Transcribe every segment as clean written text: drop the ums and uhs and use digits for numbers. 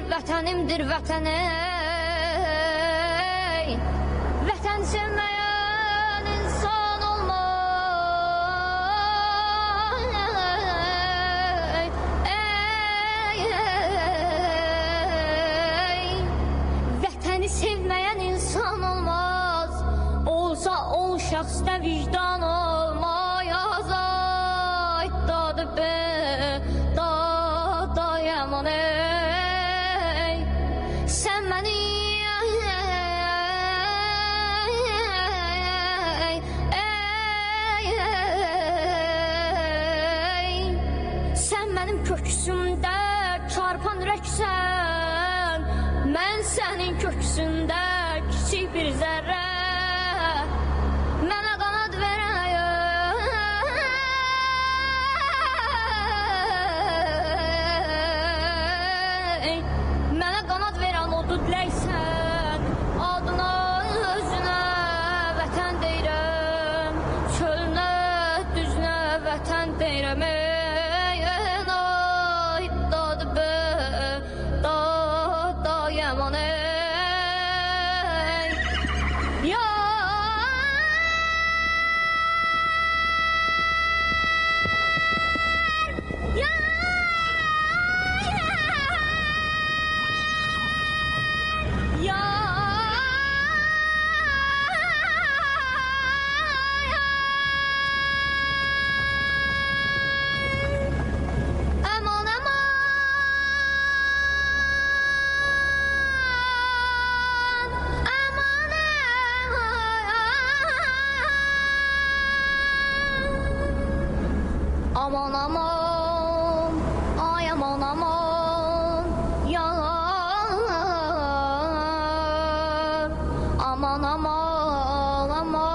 vətənimdir vətən ey. Vətən sevməyən insan olmaz ey. Vətəni sevməyən insan olmaz. Olsa ol şəxsdə vicdan olmayaz. Ay dadı be, dada yaman ey. Sən məni sən mənim köksümdə çarpan ürəksən. Mən sənin köksündə kiçik bir zərrə. Mənə qanad verəyəm. Mənə qanad verən o düdləysən. Adına, özünə vətən deyirəm. Çölünə, düzünə vətən deyirəm. Ay dadı be, dada yaman ey. Aman aman, ay aman aman, yar. Aman aman, aman.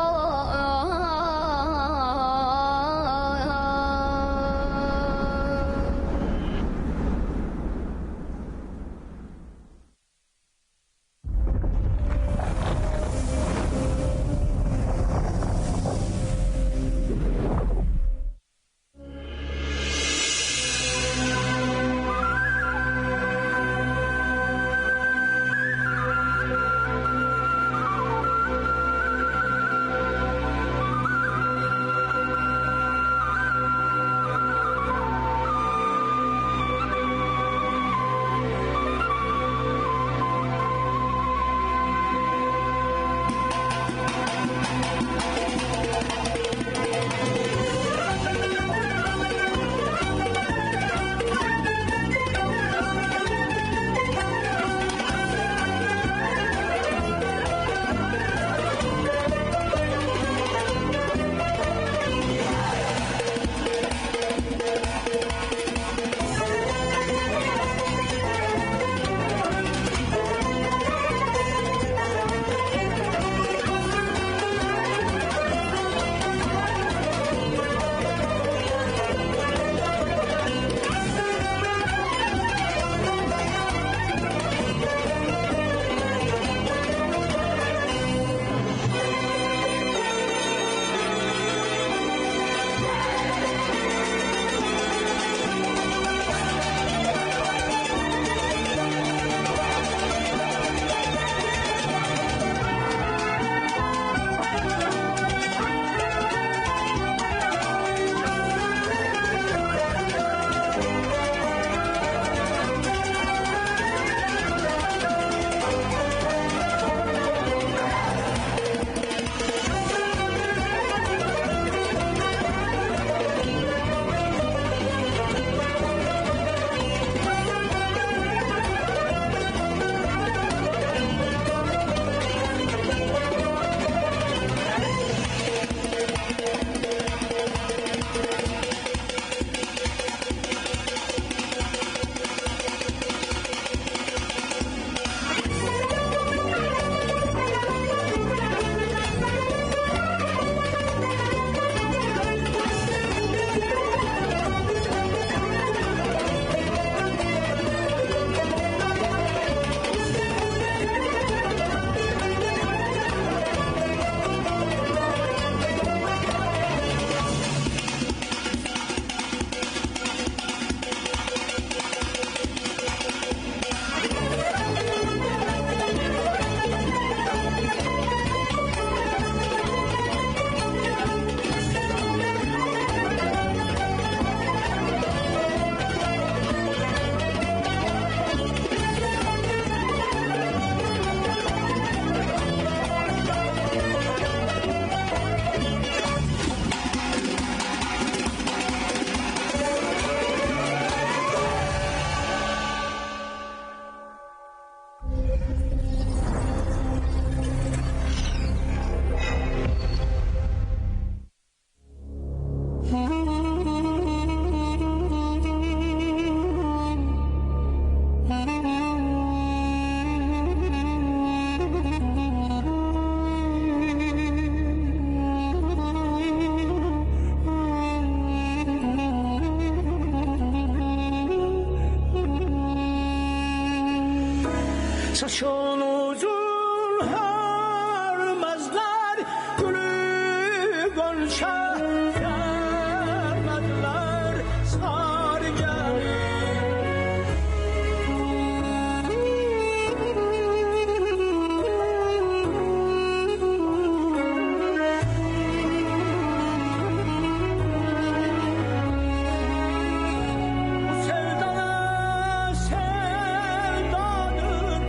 saçın uzun hörmezler, gülü gönşe vermediler sargeni. Bu sevdana sevdadır,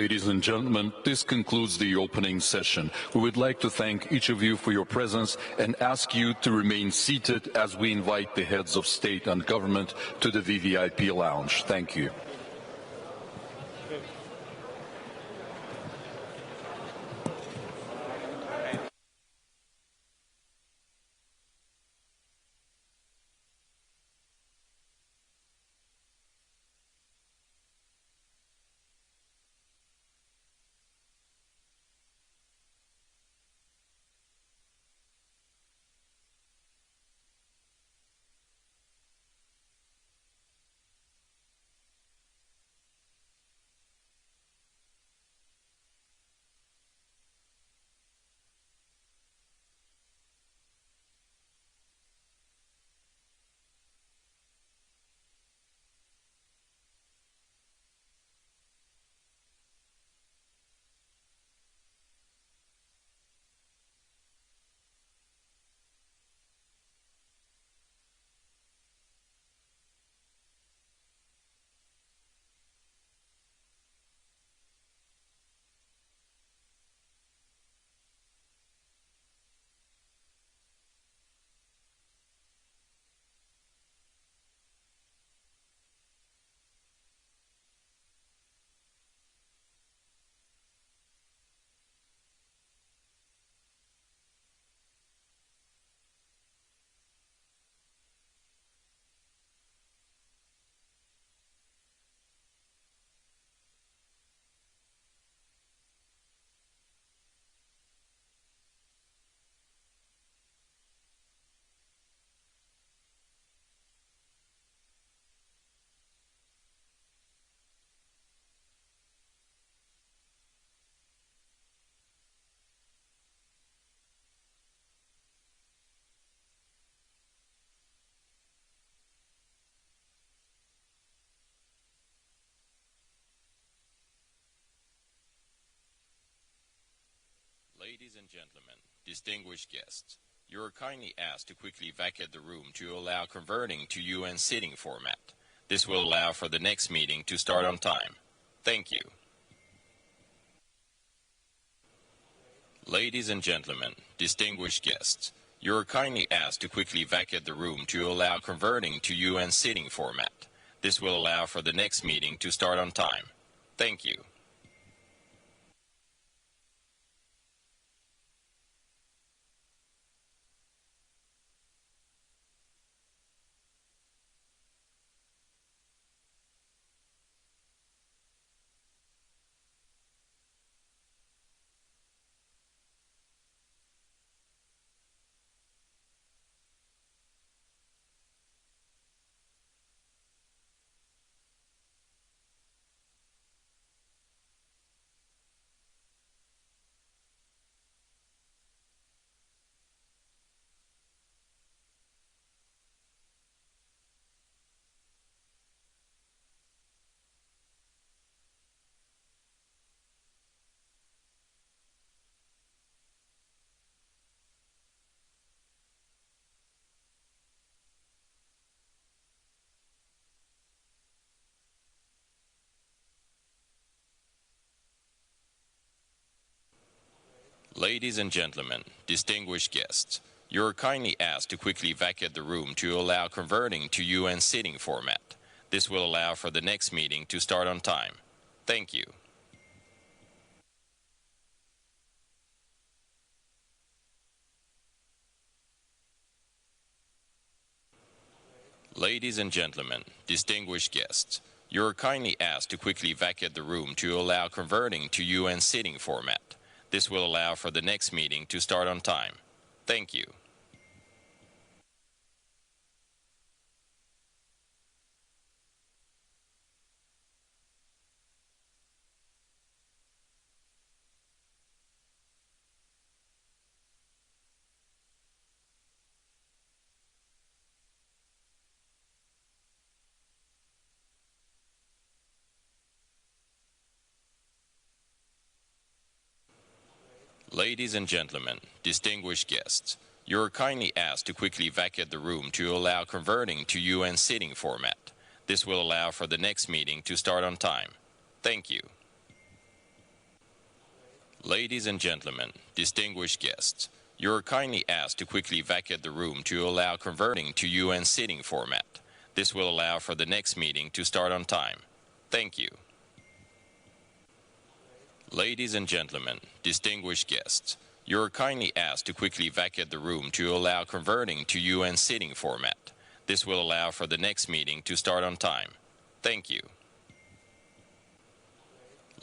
Ladies and gentlemen, this concludes the opening session. We would like to thank each of you for your presence and ask you to remain seated as we invite the heads of state and government to the VVIP lounge. Thank you. Ladies and gentlemen, distinguished guests, you are kindly asked to quickly vacate the room to allow converting to UN sitting format. This will allow for the next meeting to start on time. Thank you. Ladies and gentlemen, distinguished guests, you are kindly asked to quickly vacate the room to allow converting to UN sitting format. This will allow for the next meeting to start on time. Thank you. Ladies and gentlemen, distinguished guests, you are kindly asked to quickly vacate the room to allow converting to UN sitting format. This will allow for the next meeting to start on time. Thank you. Ladies and gentlemen, distinguished guests, you are kindly asked to quickly vacate the room to allow converting to UN sitting format. This will allow for the next meeting to start on time. Thank you. Ladies and gentlemen, distinguished guests, you are kindly asked to quickly vacate the room to allow converting to UN sitting format. This will allow for the next meeting to start on time. Thank you. Ladies and gentlemen, distinguished guests, you are kindly asked to quickly vacate the room to allow converting to UN sitting format. This will allow for the next meeting to start on time. Thank you. Ladies and gentlemen, distinguished guests, you are kindly asked to quickly vacate the room to allow converting to UN sitting format. This will allow for the next meeting to start on time. Thank you.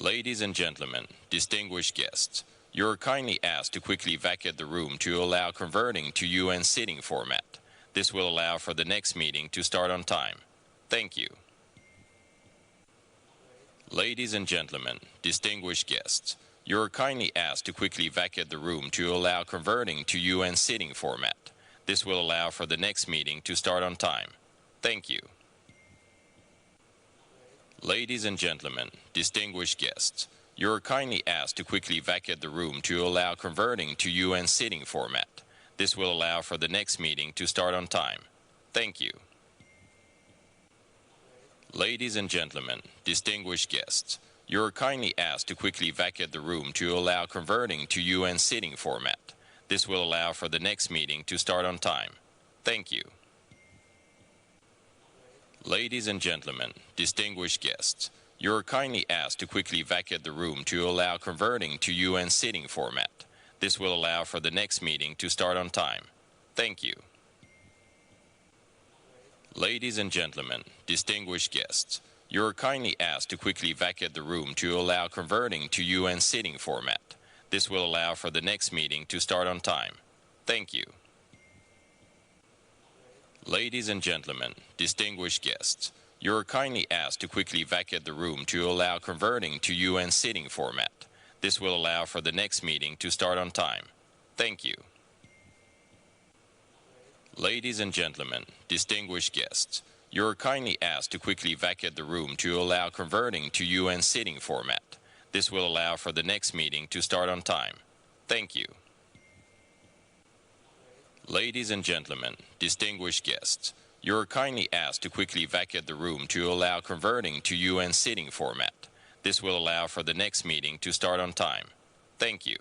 Ladies and gentlemen, distinguished guests, you are kindly asked to quickly vacate the room to allow converting to UN sitting format. This will allow for the next meeting to start on time. Thank you. Ladies and gentlemen, distinguished guests, you are kindly asked to quickly vacate the room to allow converting to UN sitting format. This will allow for the next meeting to start on time. Thank you. Ladies and gentlemen, distinguished guests, you are kindly asked to quickly vacate the room to allow converting to UN sitting format. This will allow for the next meeting to start on time. Thank you. Ladies and gentlemen, distinguished guests, you are kindly asked to quickly vacate the room to allow converting to UN sitting format. This will allow for the next meeting to start on time. Thank you. Ladies and gentlemen, distinguished guests, you are kindly asked to quickly vacate the room to allow converting to UN sitting format. This will allow for the next meeting to start on time. Thank you. Ladies and gentlemen, distinguished guests, you are kindly asked to quickly vacate the room to allow converting to UN sitting format. This will allow for the next meeting to start on time. Thank you. Ladies and gentlemen, distinguished guests, you are kindly asked to quickly vacate the room to allow converting to UN sitting format. This will allow for the next meeting to start on time. Thank you. Ladies and gentlemen, distinguished guests, you are kindly asked to quickly vacate the room to allow converting to UN sitting format. This will allow for the next meeting to start on time. Thank you. Ladies and gentlemen, distinguished guests, you are kindly asked to quickly vacate the room to allow converting to UN sitting format. This will allow for the next meeting to start on time. Thank you.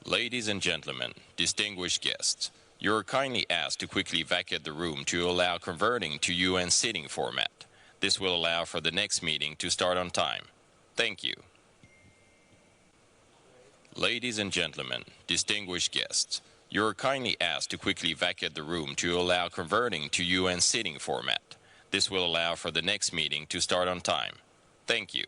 Ladies and gentlemen, distinguished guests, you are kindly asked to quickly vacate the room to allow converting to UN sitting format. This will allow for the next meeting to start on time. Thank you. Ladies and gentlemen, distinguished guests, you are kindly asked to quickly vacate the room to allow converting to UN sitting format. This will allow for the next meeting to start on time. Thank you.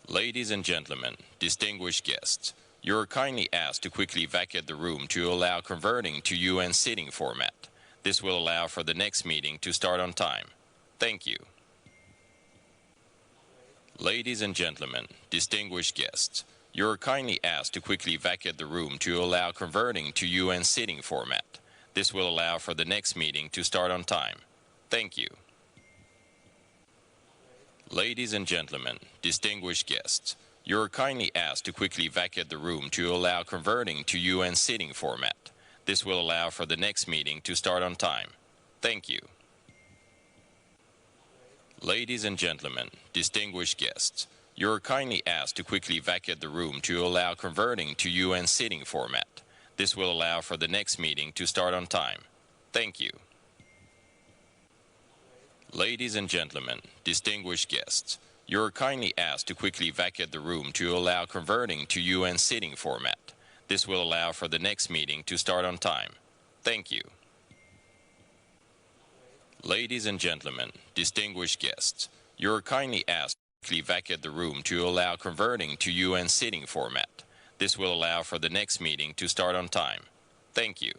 Ladies and gentlemen, distinguished guests, you are kindly asked to quickly vacate the room to allow converting to UN sitting format. This will allow for the next meeting to start on time. Thank you. Ladies and gentlemen, distinguished guests, you are kindly asked to quickly vacate the room to allow converting to UN sitting format. This will allow for the next meeting to start on time. Thank you. Ladies and gentlemen, distinguished guests, you are kindly asked to quickly vacate the room to allow converting to UN sitting format. This will allow for the next meeting to start on time. Thank you. Ladies and gentlemen, distinguished guests, you are kindly asked to quickly vacate the room to allow converting to UN sitting format. This will allow for the next meeting to start on time. Thank you. Ladies and gentlemen, distinguished guests, you are kindly asked to quickly vacate the room to allow converting to UN sitting format. This will allow for the next meeting to start on time. Thank you. Ladies and gentlemen, distinguished guests, you are kindly asked to quickly vacate the room to allow converting to UN sitting format. This will allow for the next meeting to start on time. Thank you.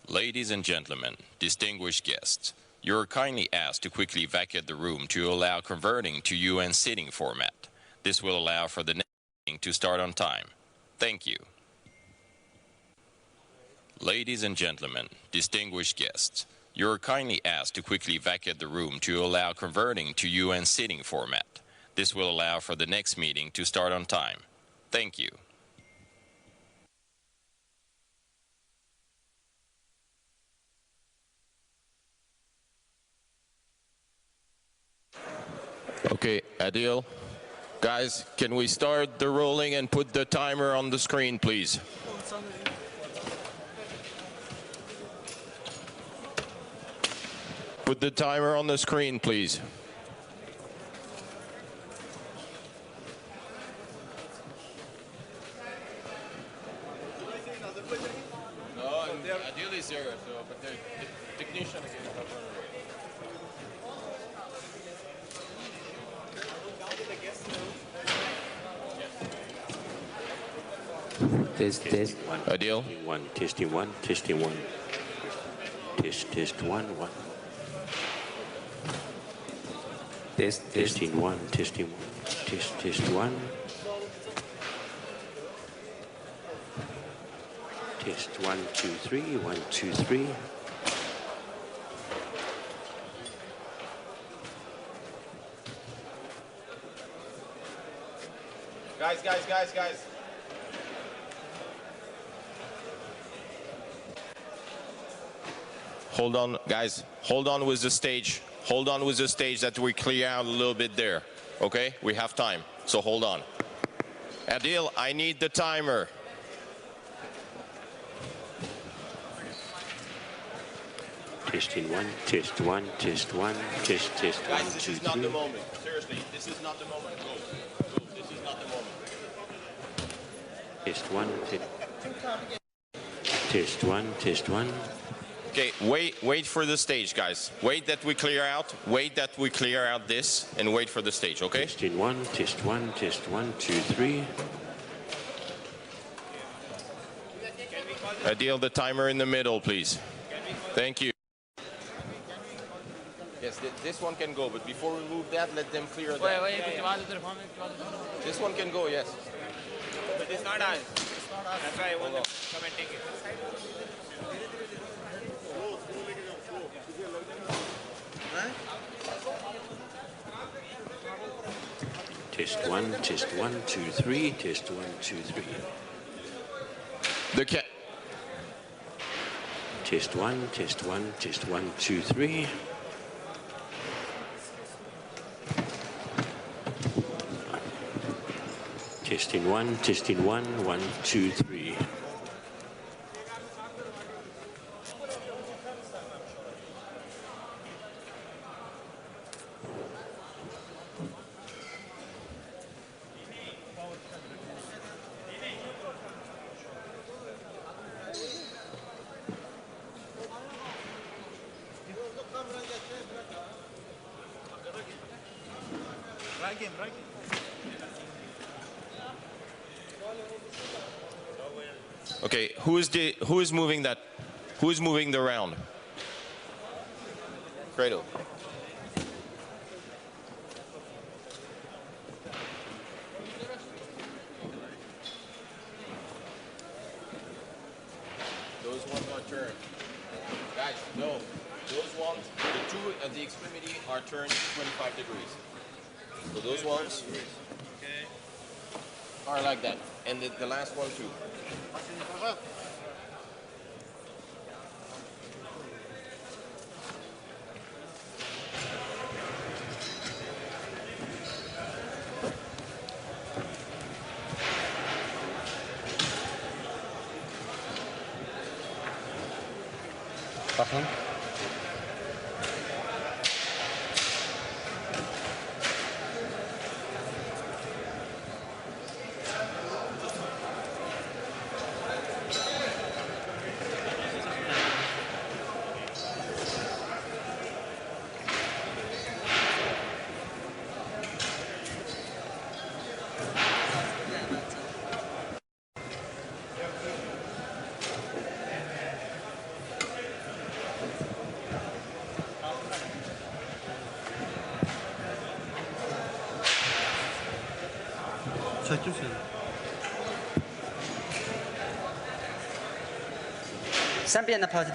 Ladies and gentlemen, distinguished guests, you are kindly asked to quickly vacate the room to allow converting to UN sitting format. This will allow for the next meeting to start on time. Thank you. Ladies and gentlemen, distinguished guests, you are kindly asked to quickly vacate the room to allow converting to UN sitting format. This will allow for the next meeting to start on time. Thank you. Okay, Adil. Guys, can we start the rolling and put the timer on the screen, please? Put the timer on the screen, please. No, Adil is there, so, but the technician is in the Test. Adil? Testing one. Test one. Testing one. Test one. Test 1, 2, 3. 1, 2, 3. Guys. Hold on, guys. Hold on with the stage. Hold on with the stage that we clear out a little bit there. Okay? We have time, so hold on. Adil, I need the timer. Testing one. Test 1. Test 1. Test 1, Guys, this 2, is not 3. the moment. Seriously, this is not the moment. Go. This is not the moment. Test 1. Test 1. Okay, wait for the stage, guys. Wait that we clear out. Wait that we clear out this, and wait for the stage, okay? Testing 1. Test 1. 2, 3. Adil, the timer in the middle, please. Thank you. Yes, this one can go, but before we move that, let them clear that. This one can go, yes. But it's not us. That's why I want to come and take it. Test 1, 2, 3, test 1, 2, 3. The cat. Test 1, test 1, test 1, 2, 3. Testing 1, 1, 2, 3. Okay, who is moving that? Who is moving the round? Credo. Those ones are turned. Guys, no. Those ones, the two at the extremity are turned 25 degrees. So those ones are like that. And the last one too.三边的跑题。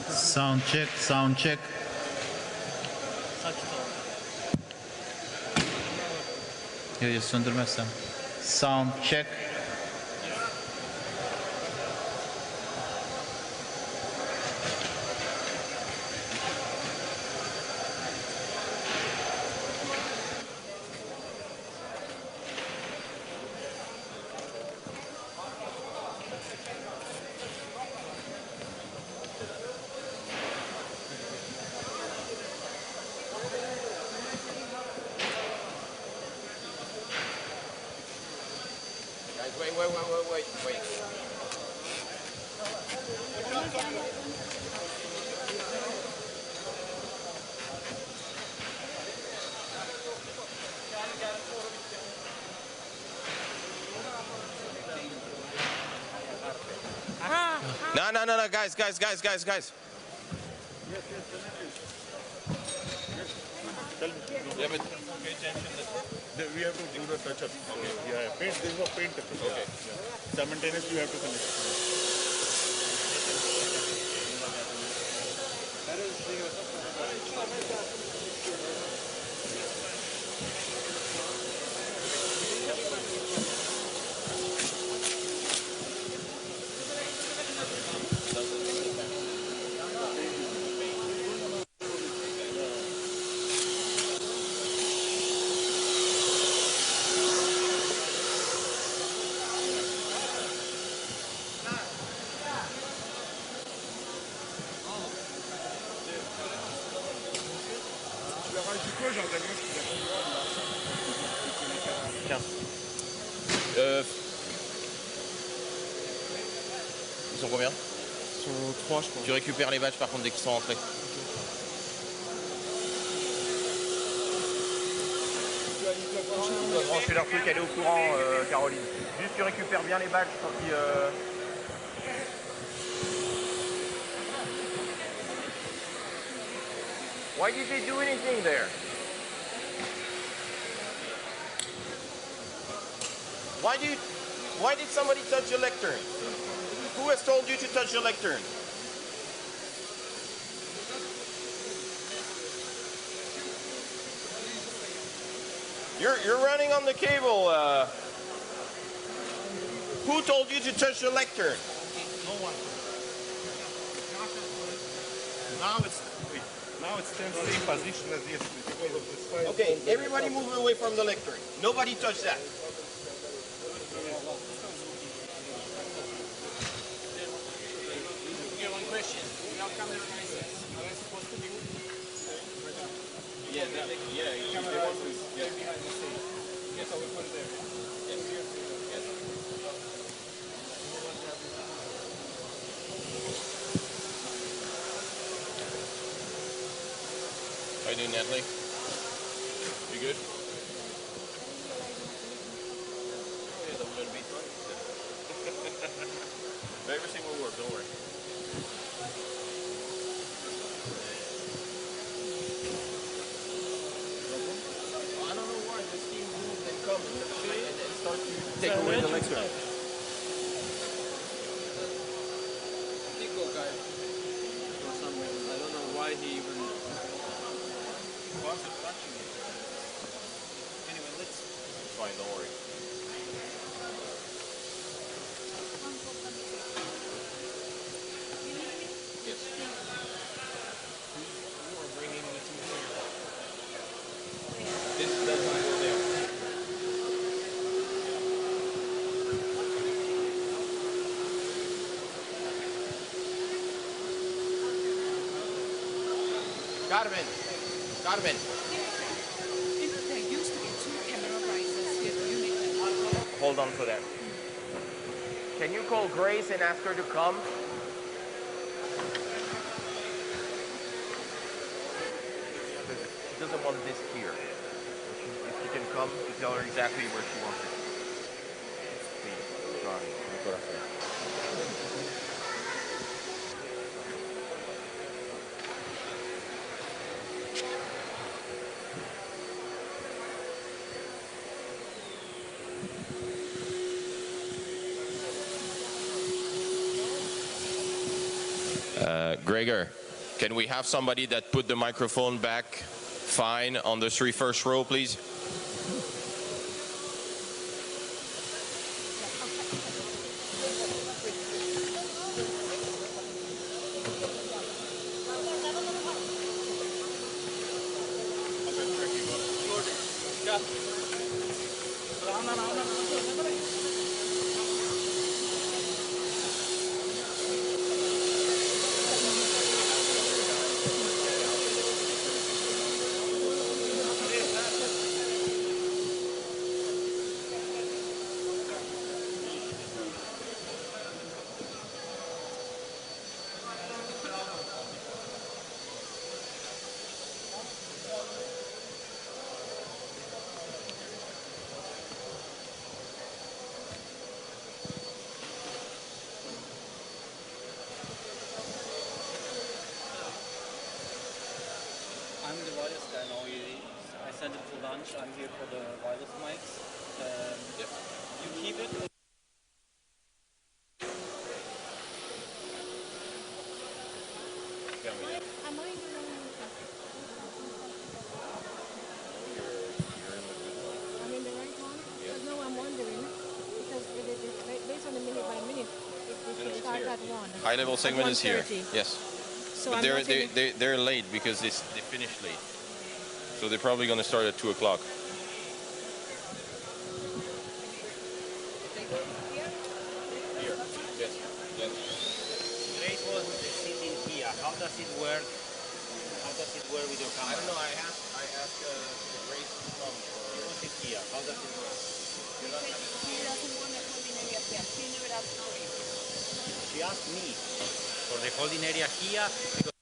Sound check, sound check. Yok söndürmezsem. Sound check. Wait. No, guys. Yeah, but pay attention that we have to do the touch up. Okay. Yeah, paint. This is a paint touch up. Okay. Yeah. Simultaneously, you have to finish. Ils sont combien? Ils sont 3, je crois. Tu récupères les badges par contre dès qu'ils sont rentrés. Tu dois brancher leur truc, elle est au courant, Caroline. Juste tu récupères bien les badges quand ils... Why did they do anything there? Why did somebody touch the lectern? Who has told you to touch the lectern? You're running on the cable. Who told you to touch the lectern? No one. Now it stands the same position as yesterday because of this fire. Okay, everybody move away from the lectern. Nobody touch that. Okay, one question. Camera rises. Are they supposed to be? Yeah, camera rises. They're behind the stage. Yes, so we put it there. Yes. Yes. How you doing, Natalie? You good? Yeah, the little beat one. Everything will work, don't worry. I don't know why this team moved and come and start to take away the next round. Nico guy. For some reason. I don't know why he even bothered touching it. Anyway, let's. It's fine, don't worry. Yes. You are bringing the two here. This doesn't go there. Carmen. There used to be 2 camera risers here at unit. Hold on for that. Can you call Grace and ask her to come? She doesn't want this here. If she can come, to tell her exactly where she wants it. Please, try. That's what I said. Gregor, can we have somebody that put the microphone back fine on the 3 first row, please? I'm the wireless guy now. I sent it for lunch. I'm here for the wireless mics. Yep. You keep it. Am I in the wrong one? I'm in the right one? Because no, I'm wondering, because based on the minute by minute, it starts at 1. High level segment is here. 1:30. Yes. So But I'm not in the- they're late because they finished late. So they're probably going to start at 2 o'clock. Here. Yes. Yes. Grace was sitting here. How does it work? How does it work with your I camera? don't know. I asked Grace to come. She was sit here. How does it work? She doesn't want the holding area here. She never asked for it. She asked me for the holding area here because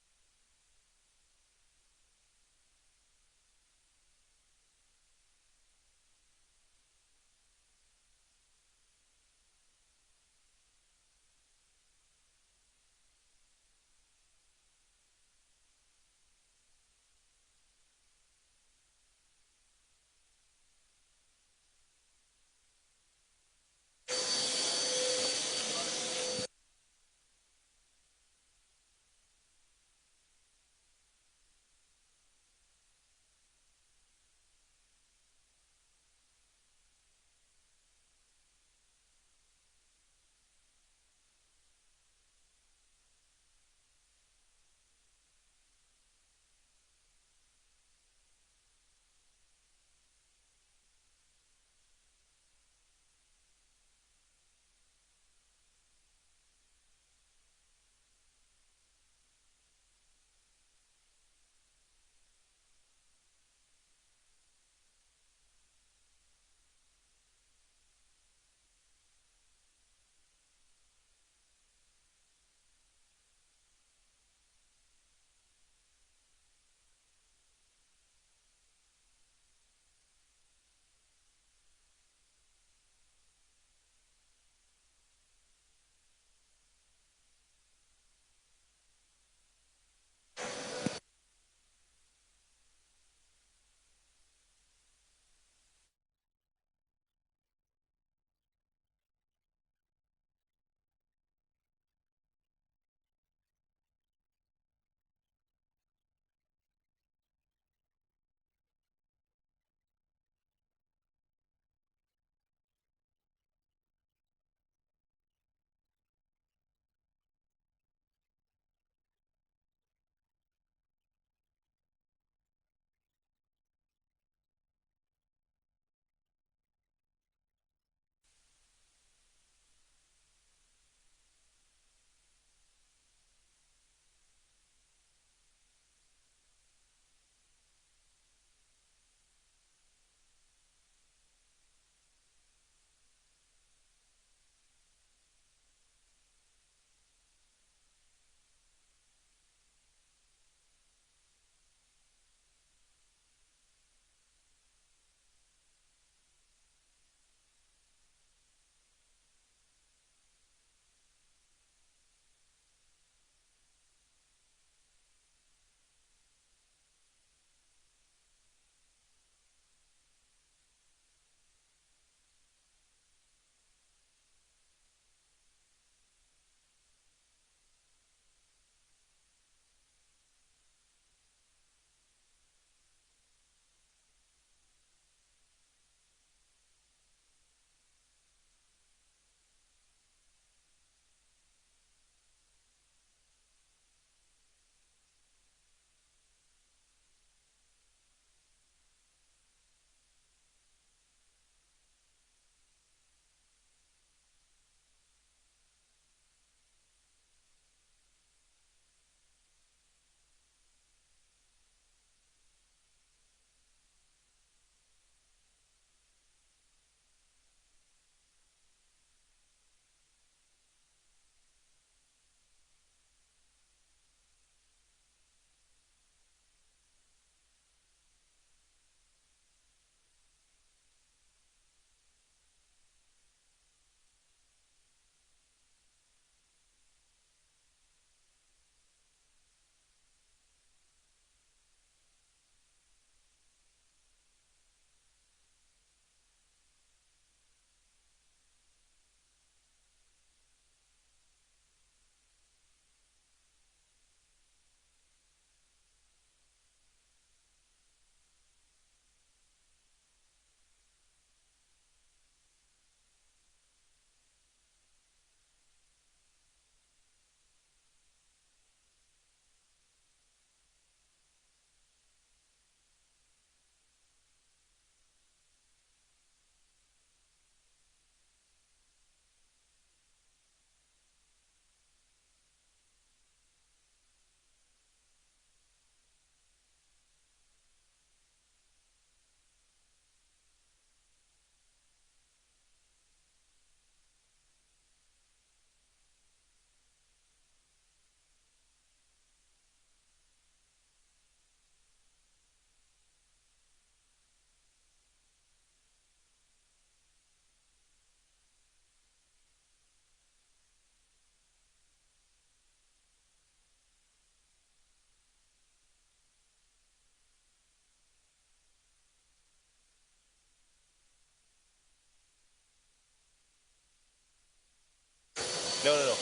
No.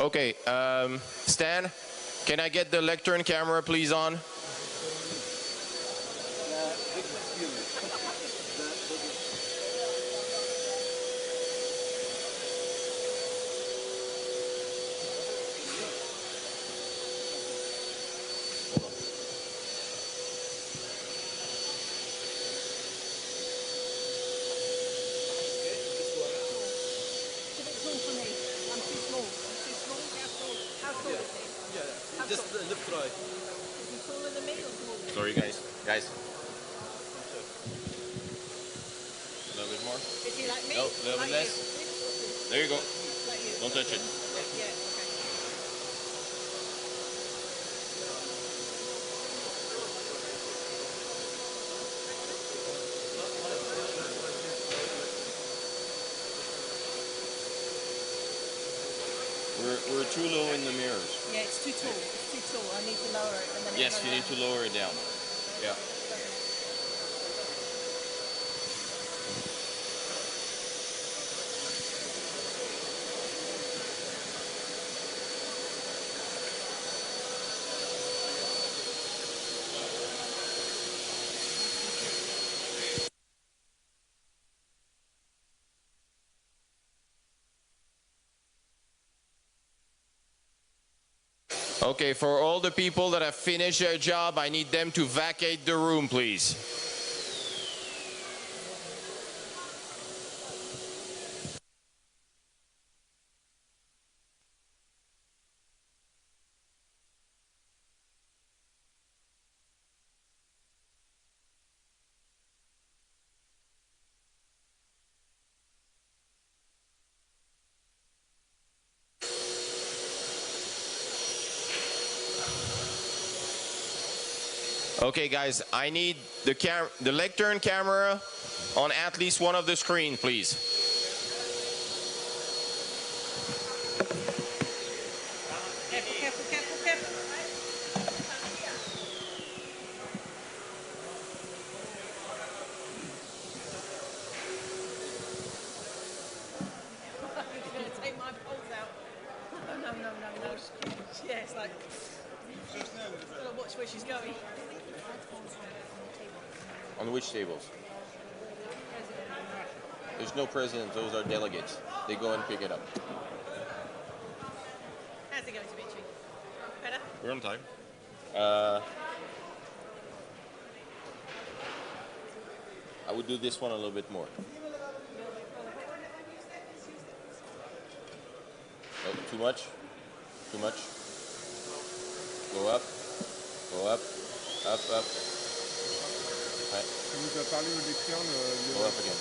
Okay. Stan, can I get the lectern camera, please, on? Just look try. Is he taller than me or taller? Sorry, guys. A little bit more. Is he like me? No, a little like bit less. You? There you go. Like you? Don't touch it. Yeah, okay. We're too low in the mirrors. Yeah, it's too tall. It's too tall. I need to lower it. And then Yes, you need to lower it down. Yeah. Okay, for all the people that have finished their job, I need them to vacate the room, please. Okay, guys, I need the lectern camera on at least one of the screen, please. Careful. He's going to take my poles out. No. Yeah, it's like, gotta watch where she's going. On which tables? There's no president, those are delegates. They go and pick it up. How's it going, Dimitri? Better? We're on time. I would do this one a little bit more. Oh, too much? Too much? Go up. Up. Ouais. Tu nous as parlé au lectern Go up again.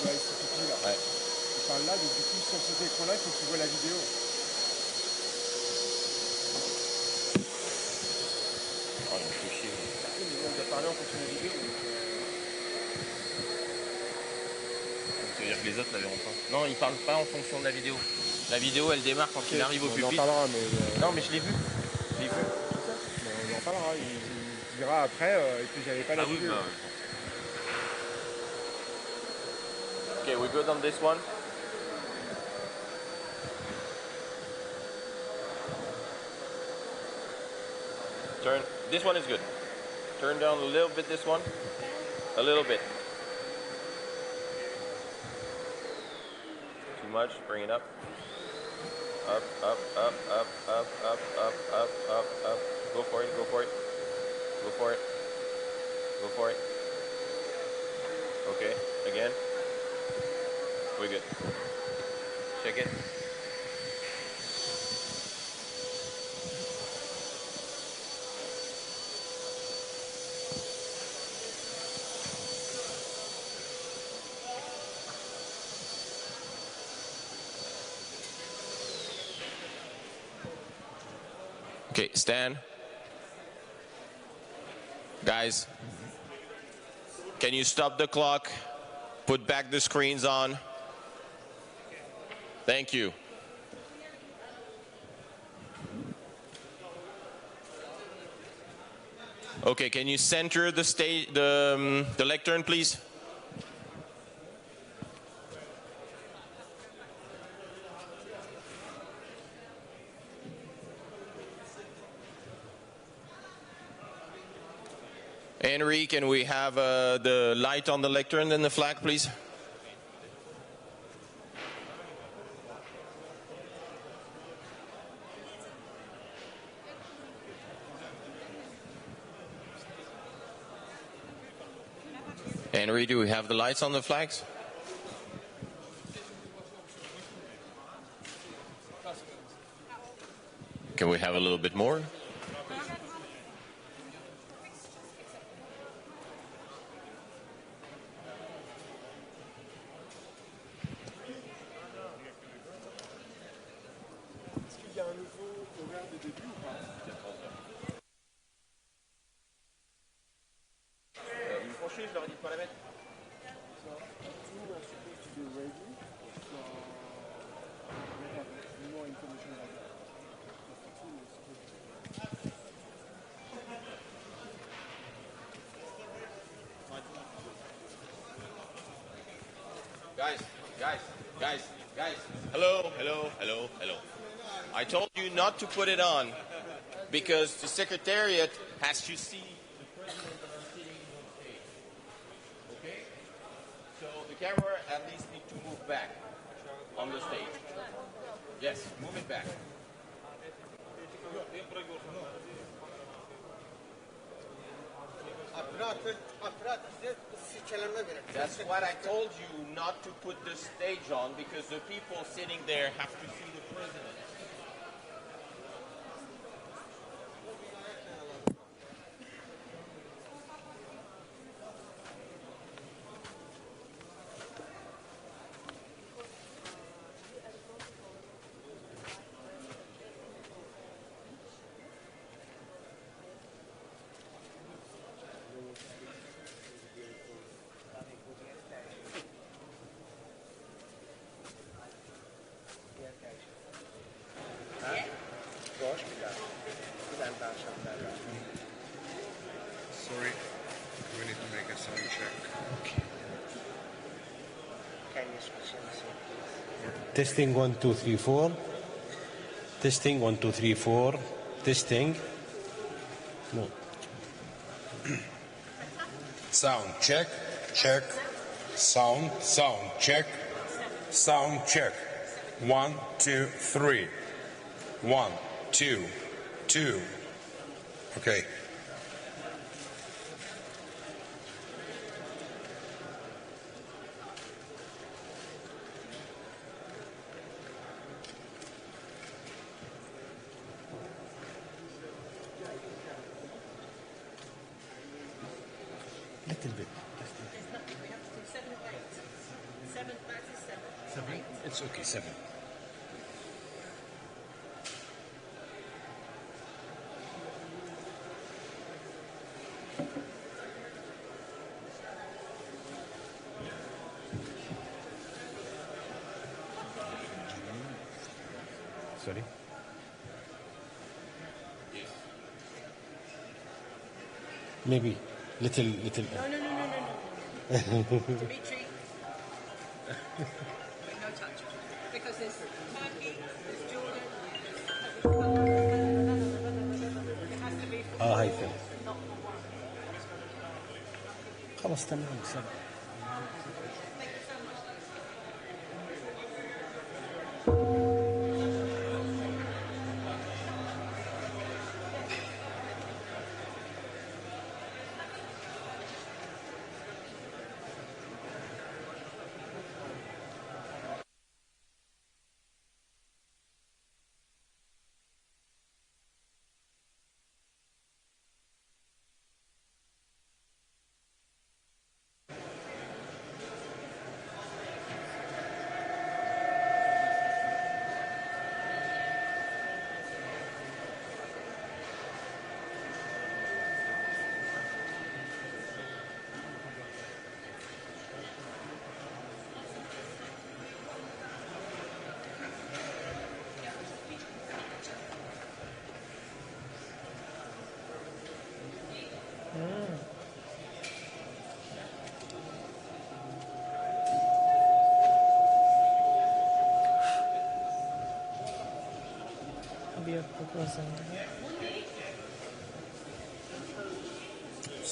de ICPP là. Ouais. Tu parles là, donc du coup sur cet écran là, il faut que tu vois la vidéo. Oh, il me fait chier. Oui, mais on doit parler en fonction de la vidéo. Ça veut dire que les autres la verront pas. Non, ils parlent pas en fonction de la vidéo. La vidéo, elle démarre quand il arrive au pupitre. On en parlera, mais... Non, mais je l'ai vu. Mais on en parlera, il dira après, et puis j'avais pas la vidéo. Okay, we're good on this one. Turn. This one is good. Turn down a little bit this one. A little bit. Too much. Bring it up. Up. Go for it. Okay. Again. We're good. Check it. Okay, Stan. Guys, can you stop the clock? Put back the screens on. Thank you. Okay, can you center the stage, the lectern, please? Henry, can we have the light on the lectern and the flag, please? Henry, do we have the lights on the flags? Can we have a little bit more? Je leur ai dit de pas la mettre. Guys. Hello. I told you not to put it on because the Secretariat has to see the President that are sitting on stage. Okay? So the camera at least need to move back on the stage. Yes, move it back. That's what I told you not to put the stage on because the people sitting there have to see the President. Sorry, we need to make a sound check. Can you switch on the sound, please? Testing 1 2 3 4. Testing 1 2 3 4. Testing. No. Sound check, check. Sound check. Sound check. 1 2 3. 1 2 2. Okay. Little bit. Seven. It's okay. 7. Sorry. Maybe little. No. Dimitri. No touch. Because there's Turkey, there's Jordan, it has to be for هاي all, فين. not for one. خلاص تمام 7. Thank you so much.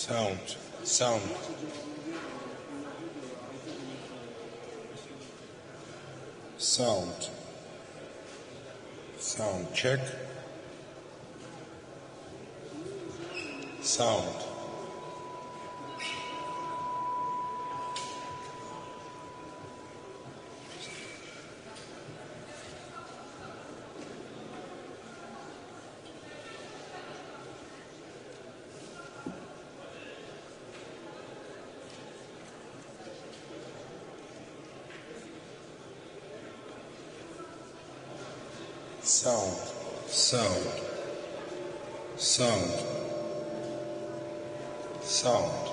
Sound. Sound. Sound. Sound check. Sound. Sound, sound, sound, sound.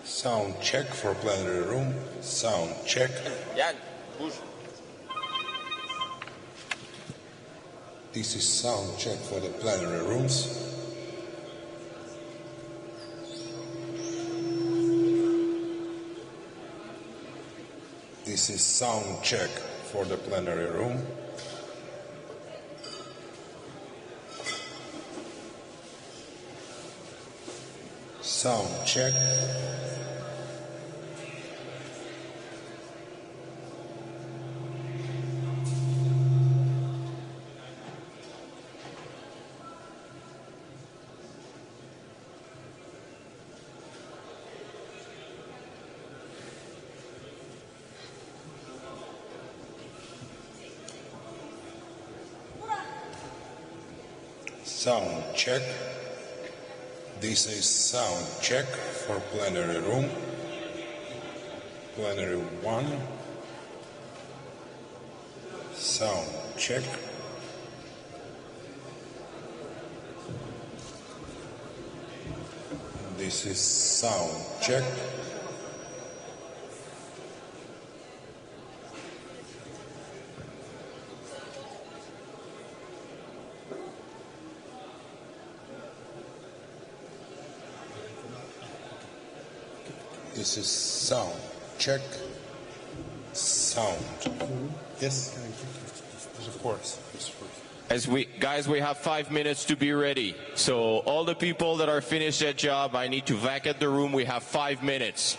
Sound check for plenary room. Sound check. Yeah, push. This is sound check for the plenary rooms. This is sound check for the plenary room. Sound check. Sound check. This is sound check for plenary room. Plenary 1. Sound check. This is sound check. This is sound check. Sound. Yes, of course. Guys, we have 5 minutes to be ready. So all the people that are finished their job, I need to vacate the room. We have 5 minutes.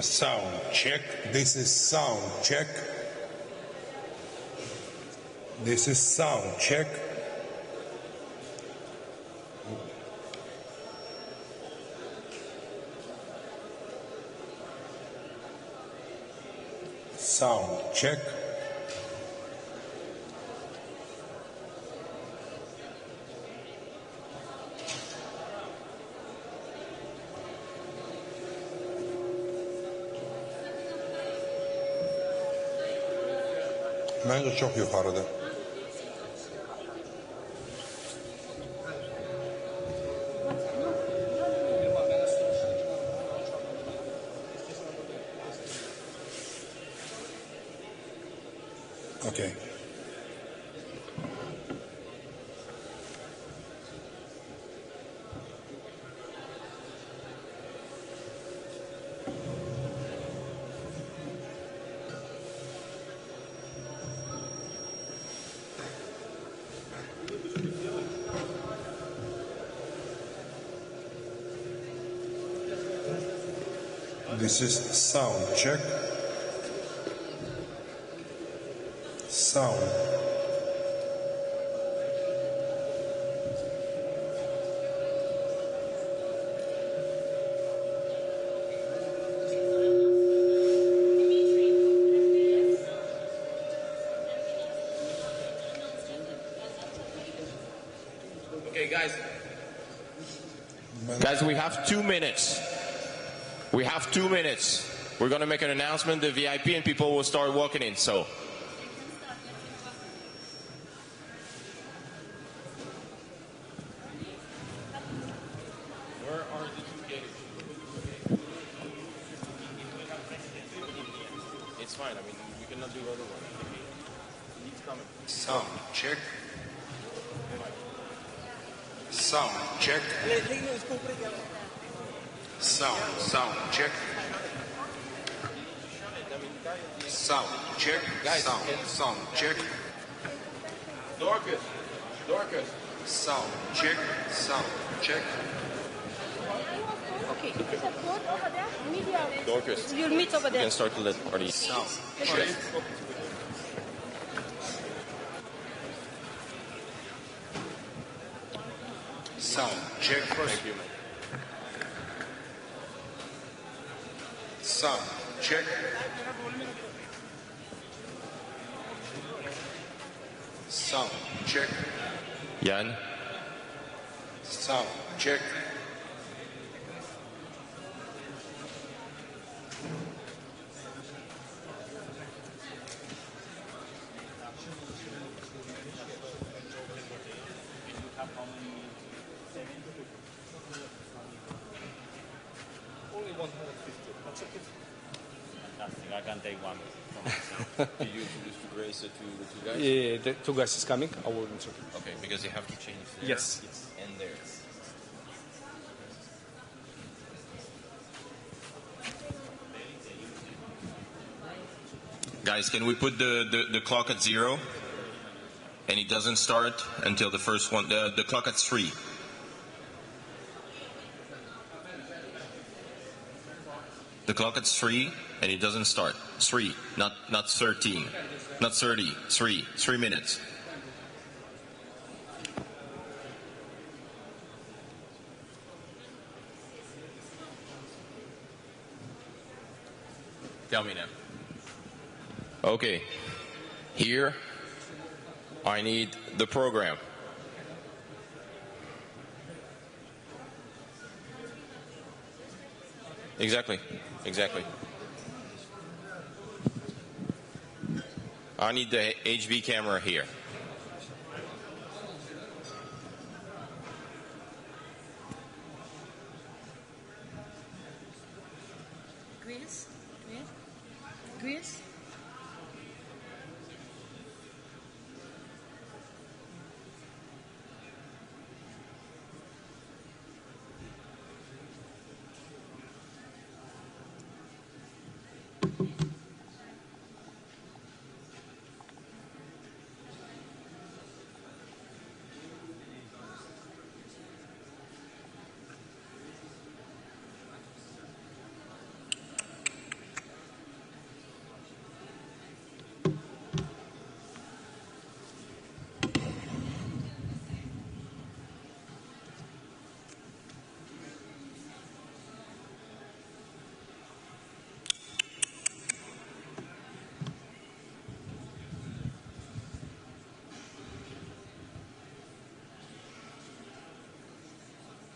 Sound check. This is sound check. This is sound check. Sound check. Bence çok yukarıda. Okay. This is sound check. Sound. Okay, guys. Guys, we have 2 minutes. We have 2 minutes. We're going to make an announcement, the VIP, and people will start walking in. So. Where are the 2 gates? It's fine. I mean, we cannot do other one. He's coming. Sound check. Sound check. Sound check. Sound check. Guys, sound check. Dorcas. Sound check. Sound check. Okay, is that good over there? Media. Dorcas. You'll meet over You there. can start to let party. Sound check. Sound check first. Thank you, man. Sound check. Sound check. Jan. Sound check. Only 150. That's okay. Fantastic. I can take one. Did you introduce to Grace to the 2 guys? Yeah, the 2 guys is coming. I will insert. Okay, because you have to change there Yes. and there. Guys, can we put the clock at 0? And it doesn't start until the first one, the clock at 3. The clock at 3 and it doesn't start. 3, not 13, not 30, 3 minutes. Tell me now. Okay, here I need the program. Exactly. I need the HV camera here. Greece?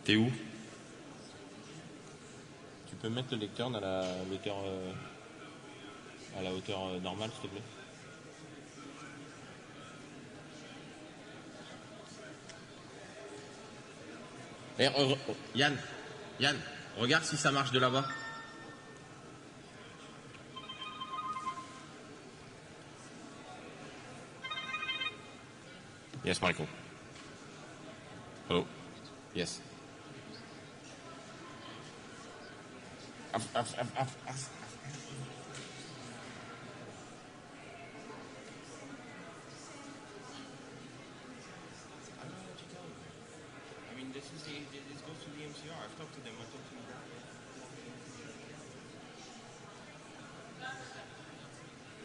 T'es où? Tu peux mettre le lecteur à la hauteur normale, s'il te plaît? Yann, regarde si ça marche de là-bas. Yes, Michael. Hello. Yes. I mean, this goes to the MCR. I've talked to them. I talked to them.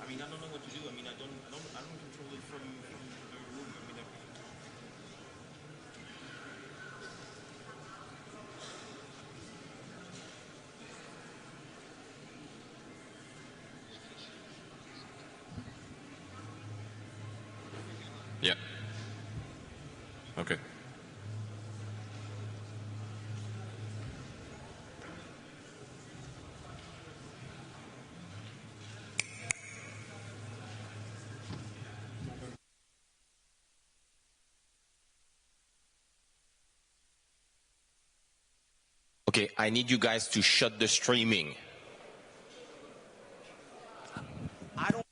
I mean, I don't know what to do. I mean, I don't control it from the room. I mean, yeah. Okay. Okay, I need you guys to shut the streaming. I don't.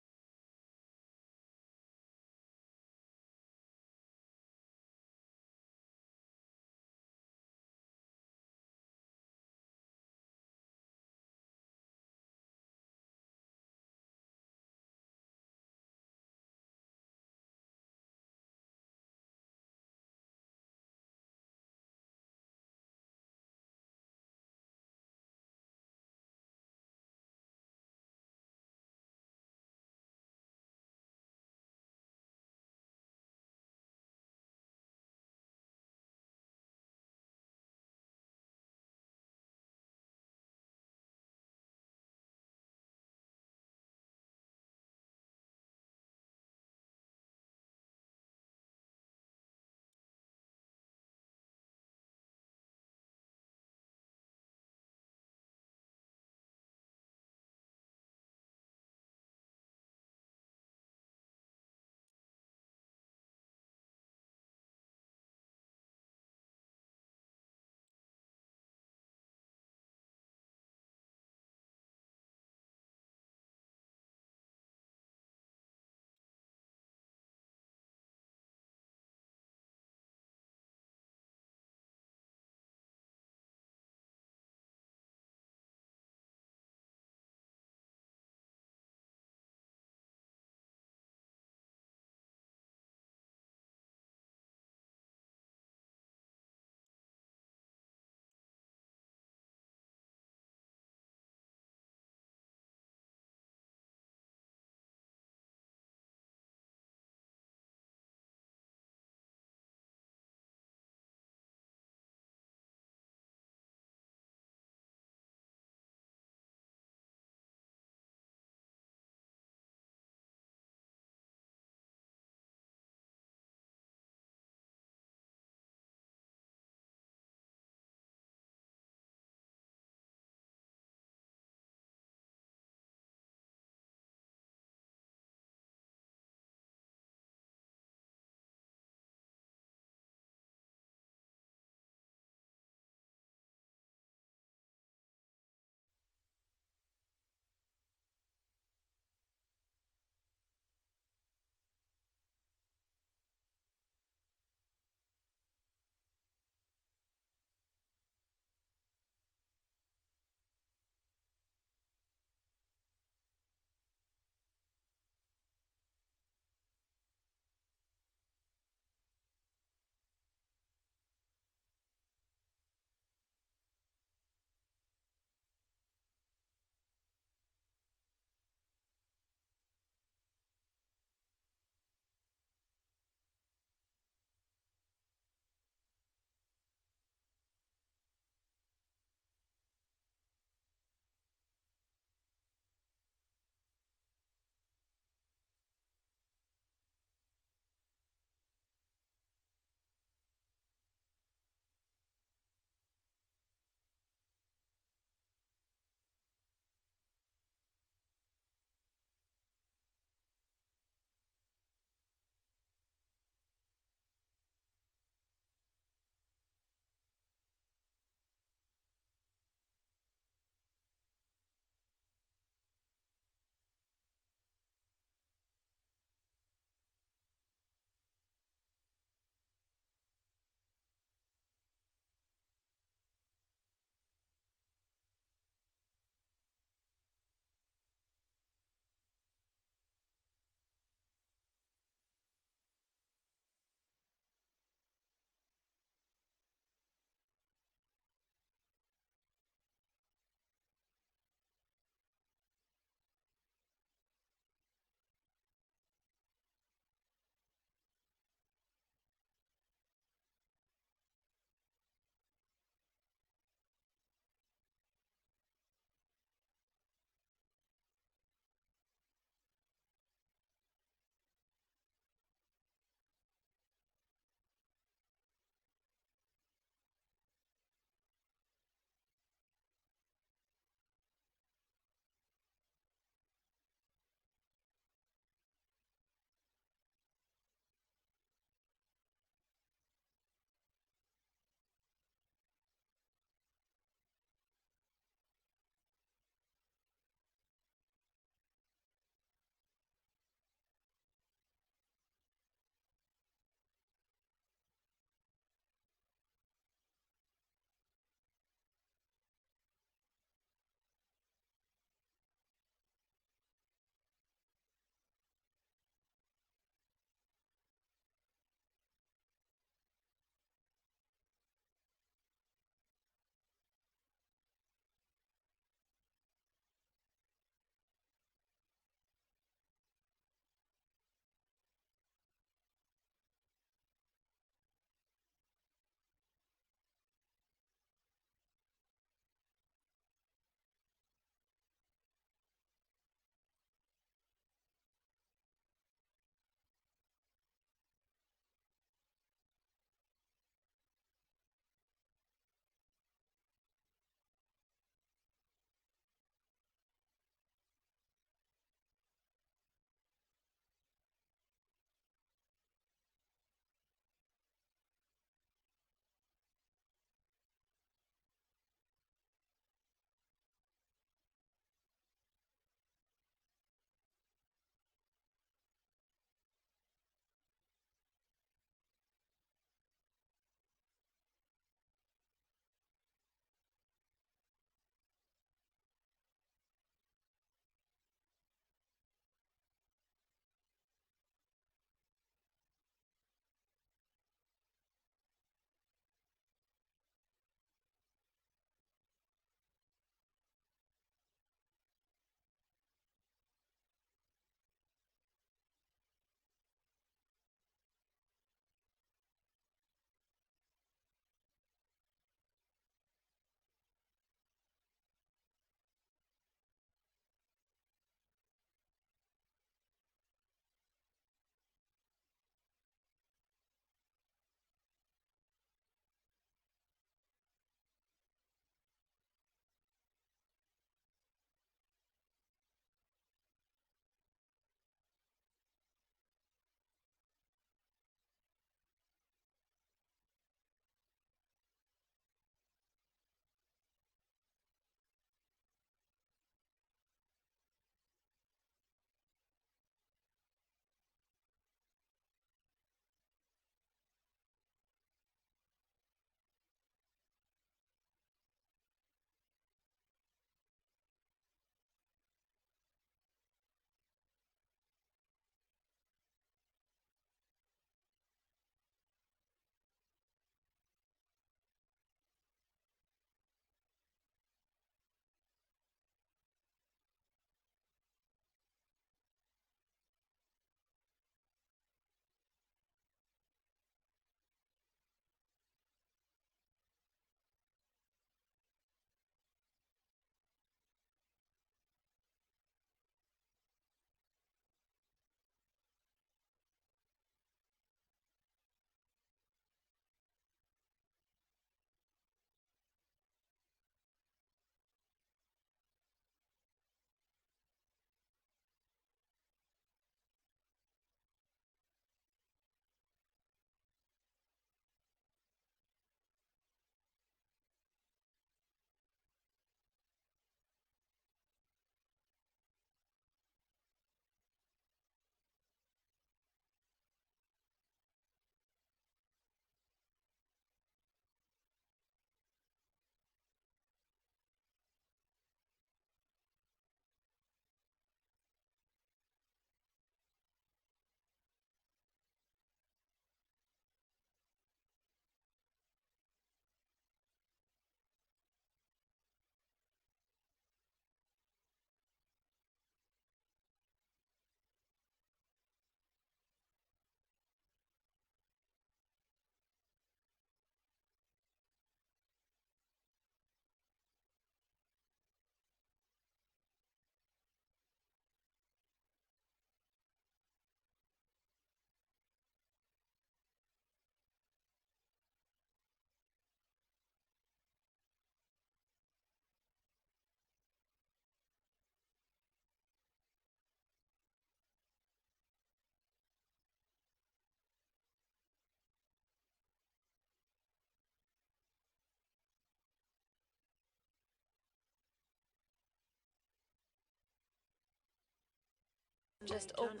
just open.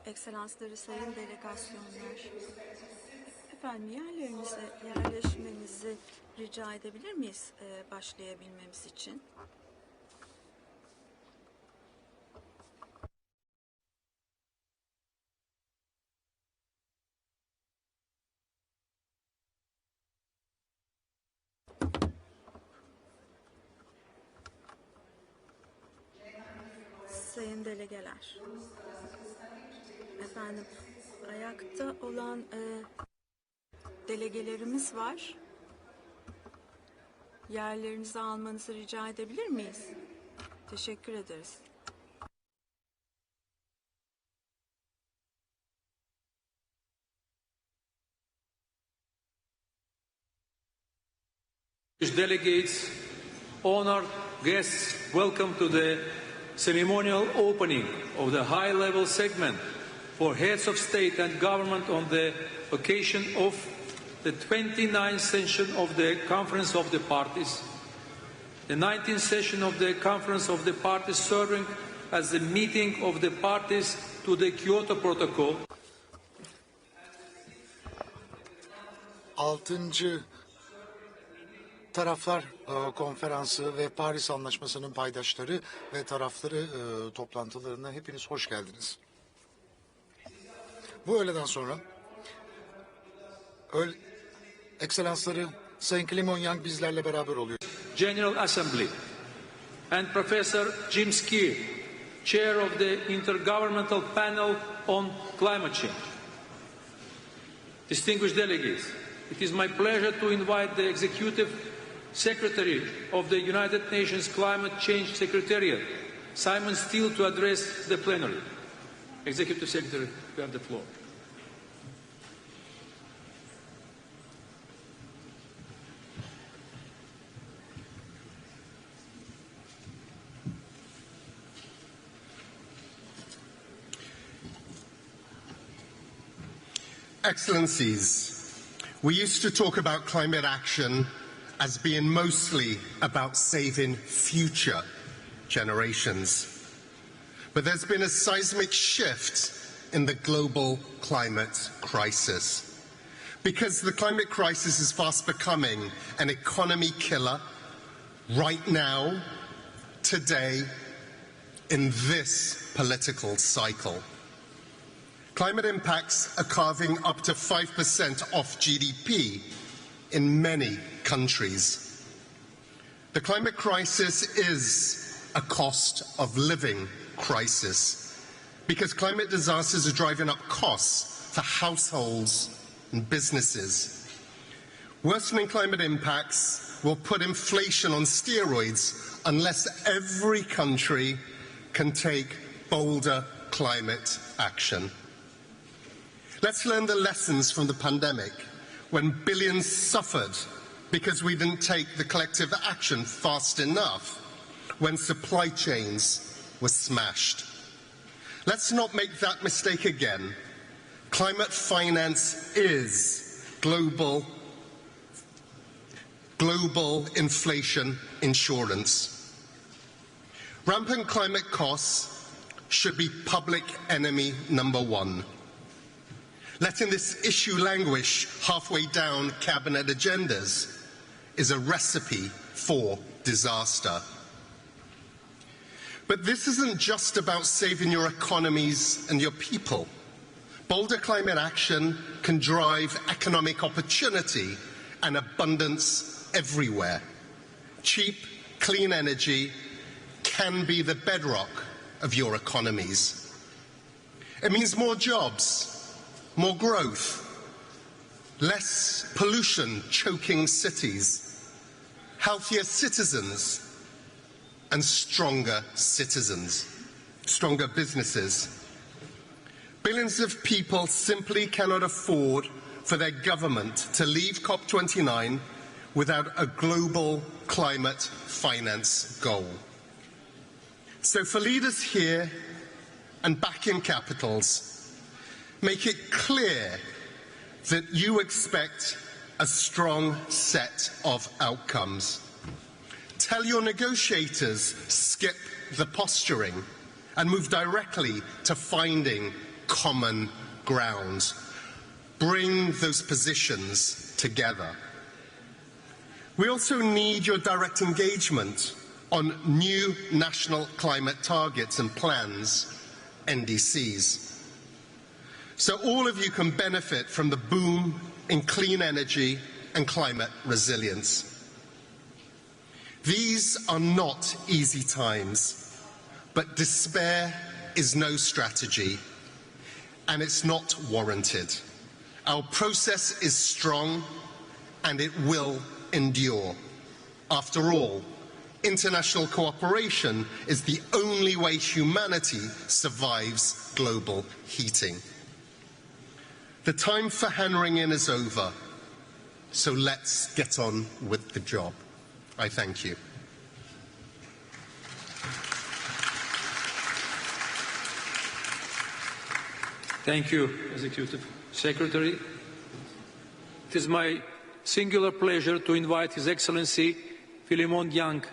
Ekselansları, sayın delegasyonlar. Efendim yerlerinize yerleşmenizi rica edebilir miyiz başlayabilmemiz için? Sayın delegeler. Efendim ayakta olan delegelerimiz var. Yerlerinizi almanızı rica edebilir miyiz? Teşekkür ederiz. Delegates, honored guests, welcome to the ceremonial opening of the high-level segment for heads of state and government on the occasion of the 29th session of the Conference of the Parties, the 19th session of the Conference of the Parties serving as the meeting of the parties to the Kyoto Protocol. 6. Taraflar Konferansı ve Paris Anlaşması'nın paydaşları ve tarafları toplantılarına hepiniz hoş geldiniz. Bu öğleden sonra Ekselansları Sayın Clement Young bizlerle beraber oluyor. General Assembly and Professor Jim Keir, Chair of the Intergovernmental Panel on Climate Change. Distinguished delegates, it is my pleasure to invite the Executive Secretary of the United Nations Climate Change Secretariat, Simon Steele, to address the plenary. Executive Secretary, you have the floor. Excellencies, we used to talk about climate action as being mostly about saving future generations. But there's been a seismic shift in the global climate crisis. Because the climate crisis is fast becoming an economy killer right now, today, in this political cycle. Climate impacts are carving up to 5% off GDP in many countries. The climate crisis is a cost of living crisis because climate disasters are driving up costs for households and businesses. Worsening climate impacts will put inflation on steroids unless every country can take bolder climate action. Let's learn the lessons from the pandemic, when billions suffered because we didn't take the collective action fast enough, when supply chains were smashed. Let's not make that mistake again. Climate finance is global inflation insurance. Rampant climate costs should be public enemy number one. Letting this issue languish halfway down cabinet agendas is a recipe for disaster. But this isn't just about saving your economies and your people. Bolder climate action can drive economic opportunity and abundance everywhere. Cheap, clean energy can be the bedrock of your economies. It means more jobs, more growth, less pollution choking cities, healthier citizens, and stronger citizens, stronger businesses. Billions of people simply cannot afford for their government to leave COP29 without a global climate finance goal. So for leaders here and back in capitals, make it clear that you expect a strong set of outcomes. Tell your negotiators, skip the posturing and move directly to finding common ground. Bring those positions together. We also need your direct engagement on new national climate targets and plans, NDCs. So all of you can benefit from the boom in clean energy and climate resilience. These are not easy times, but despair is no strategy, and it's not warranted. Our process is strong, and it will endure. After all, international cooperation is the only way humanity survives global heating. The time for hand-wringing is over, so let's get on with the job. I thank you. Thank you, Executive Secretary. It is my singular pleasure to invite His Excellency Philemon Yang,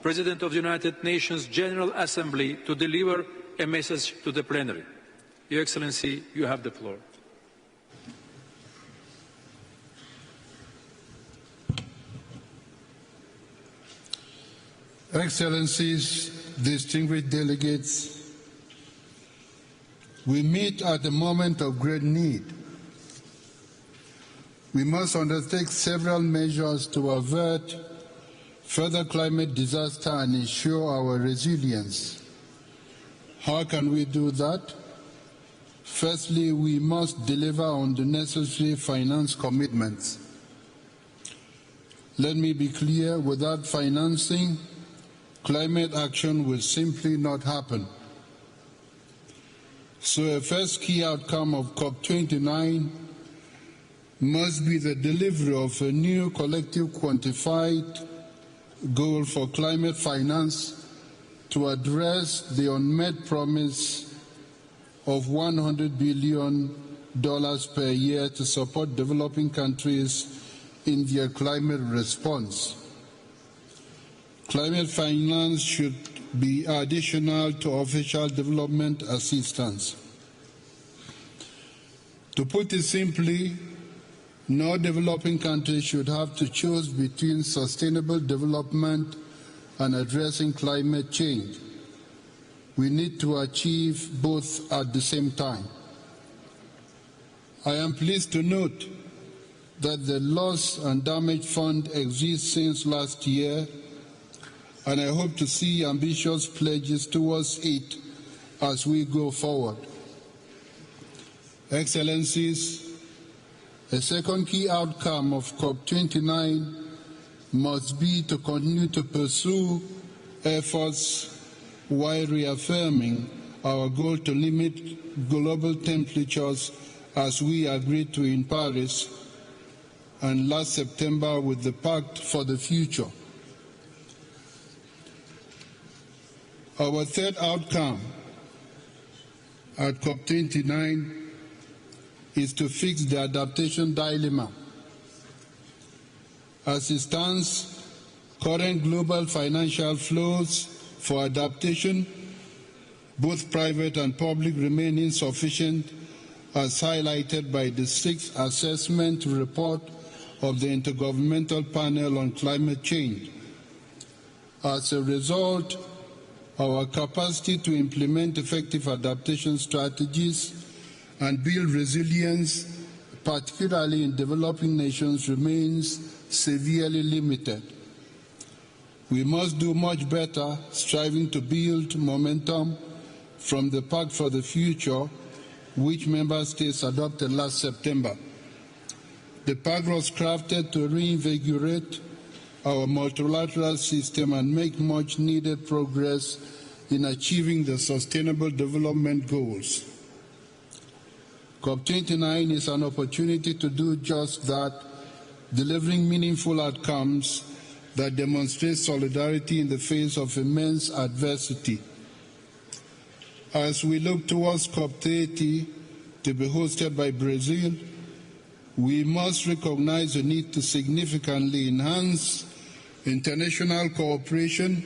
President of the United Nations General Assembly, to deliver a message to the plenary. Your Excellency, you have the floor. Excellencies, distinguished delegates, we meet at a moment of great need. We must undertake several measures to avert further climate disaster and ensure our resilience. How can we do that? Firstly, we must deliver on the necessary finance commitments. Let me be clear, without financing, climate action will simply not happen. So a first key outcome of COP29 must be the delivery of a new collective quantified goal for climate finance to address the unmet promise of $100 billion per year to support developing countries in their climate response. Climate finance should be additional to official development assistance. To put it simply, no developing country should have to choose between sustainable development and addressing climate change. We need to achieve both at the same time. I am pleased to note that the Loss and Damage Fund exists since last year, and I hope to see ambitious pledges towards it as we go forward. Excellencies, a second key outcome of COP29 must be to continue to pursue efforts while reaffirming our goal to limit global temperatures as we agreed to in Paris and last September with the Pact for the Future. Our third outcome at COP29 is to fix the adaptation dilemma. As it stands, current global financial flows for adaptation, both private and public, remain insufficient, as highlighted by the sixth assessment report of the Intergovernmental Panel on Climate Change. As a result, our capacity to implement effective adaptation strategies and build resilience, particularly in developing nations, remains severely limited. We must do much better, striving to build momentum from the Pact for the Future, which member states adopted last September. The Pact was crafted to reinvigorate our multilateral system and make much needed progress in achieving the Sustainable Development Goals. COP29 is an opportunity to do just that, delivering meaningful outcomes that demonstrate solidarity in the face of immense adversity. As we look towards COP30 to be hosted by Brazil, we must recognize the need to significantly enhance international cooperation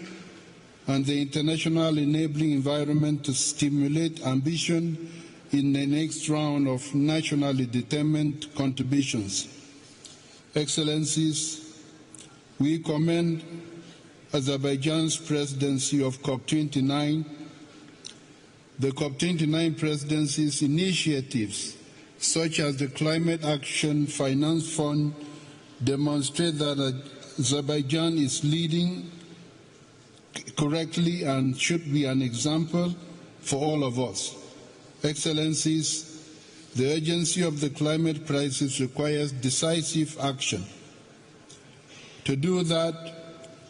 and the international enabling environment to stimulate ambition in the next round of nationally determined contributions. Excellencies, we commend Azerbaijan's presidency of COP29, the COP29 presidency's initiatives, such as the Climate Action Finance Fund, demonstrate that Azerbaijan is leading correctly and should be an example for all of us. Excellencies, the urgency of the climate crisis requires decisive action. To do that,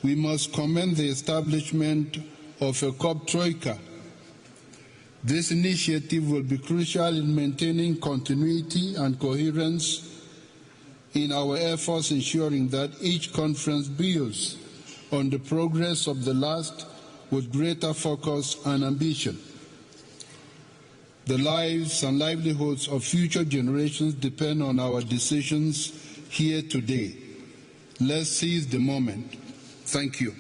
we must commend the establishment of a COP Troika. This initiative will be crucial in maintaining continuity and coherence in our efforts, ensuring that each conference builds on the progress of the last with greater focus and ambition. The lives and livelihoods of future generations depend on our decisions here today. Let's seize the moment. Thank you.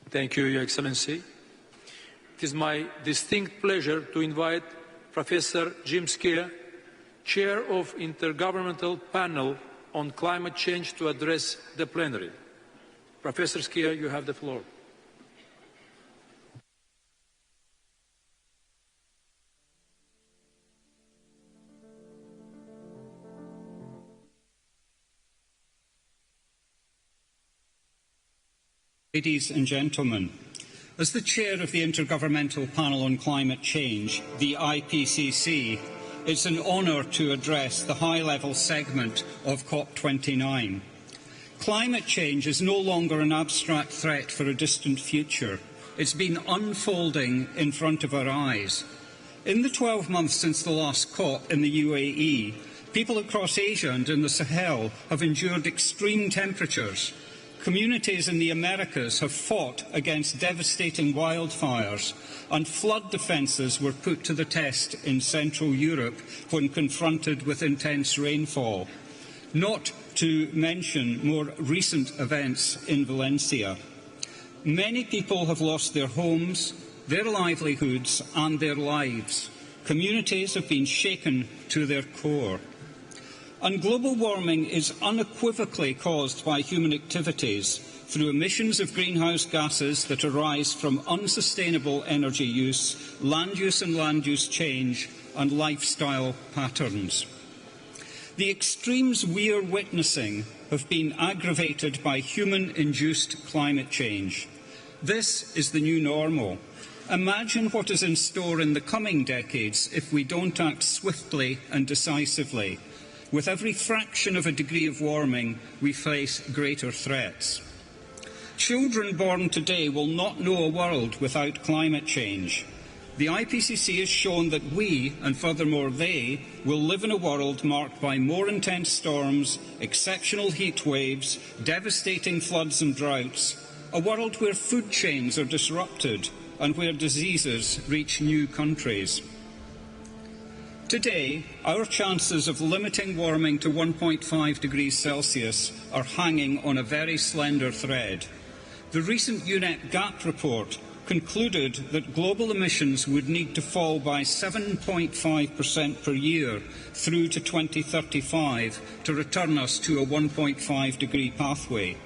Thank you, Your Excellency. It is my distinct pleasure to invite Professor Jim Skia, Chair of Intergovernmental Panel on Climate Change, to address the plenary. Professor Skia, you have the floor. Ladies and gentlemen, as the chair of the Intergovernmental Panel on Climate Change, the IPCC, it's an honour to address the high-level segment of COP29. Climate change is no longer an abstract threat for a distant future. It's been unfolding in front of our eyes. In the 12 months since the last COP in the UAE, people across Asia and in the Sahel have endured extreme temperatures. Communities in the Americas have fought against devastating wildfires, and flood defences were put to the test in Central Europe when confronted with intense rainfall, not to mention more recent events in Valencia. Many people have lost their homes, their livelihoods and their lives. Communities have been shaken to their core. And global warming is unequivocally caused by human activities through emissions of greenhouse gases that arise from unsustainable energy use and land use change, and lifestyle patterns. The extremes we are witnessing have been aggravated by human-induced climate change. This is the new normal. Imagine what is in store in the coming decades if we don't act swiftly and decisively. With every fraction of a degree of warming, we face greater threats. Children born today will not know a world without climate change. The IPCC has shown that we, and furthermore they, will live in a world marked by more intense storms, exceptional heat waves, devastating floods and droughts, a world where food chains are disrupted and where diseases reach new countries. Today, our chances of limiting warming to 1.5 degrees Celsius are hanging on a very slender thread. The recent UNEP GAP report concluded that global emissions would need to fall by 7.5% per year through to 2035 to return us to a 1.5 degree pathway.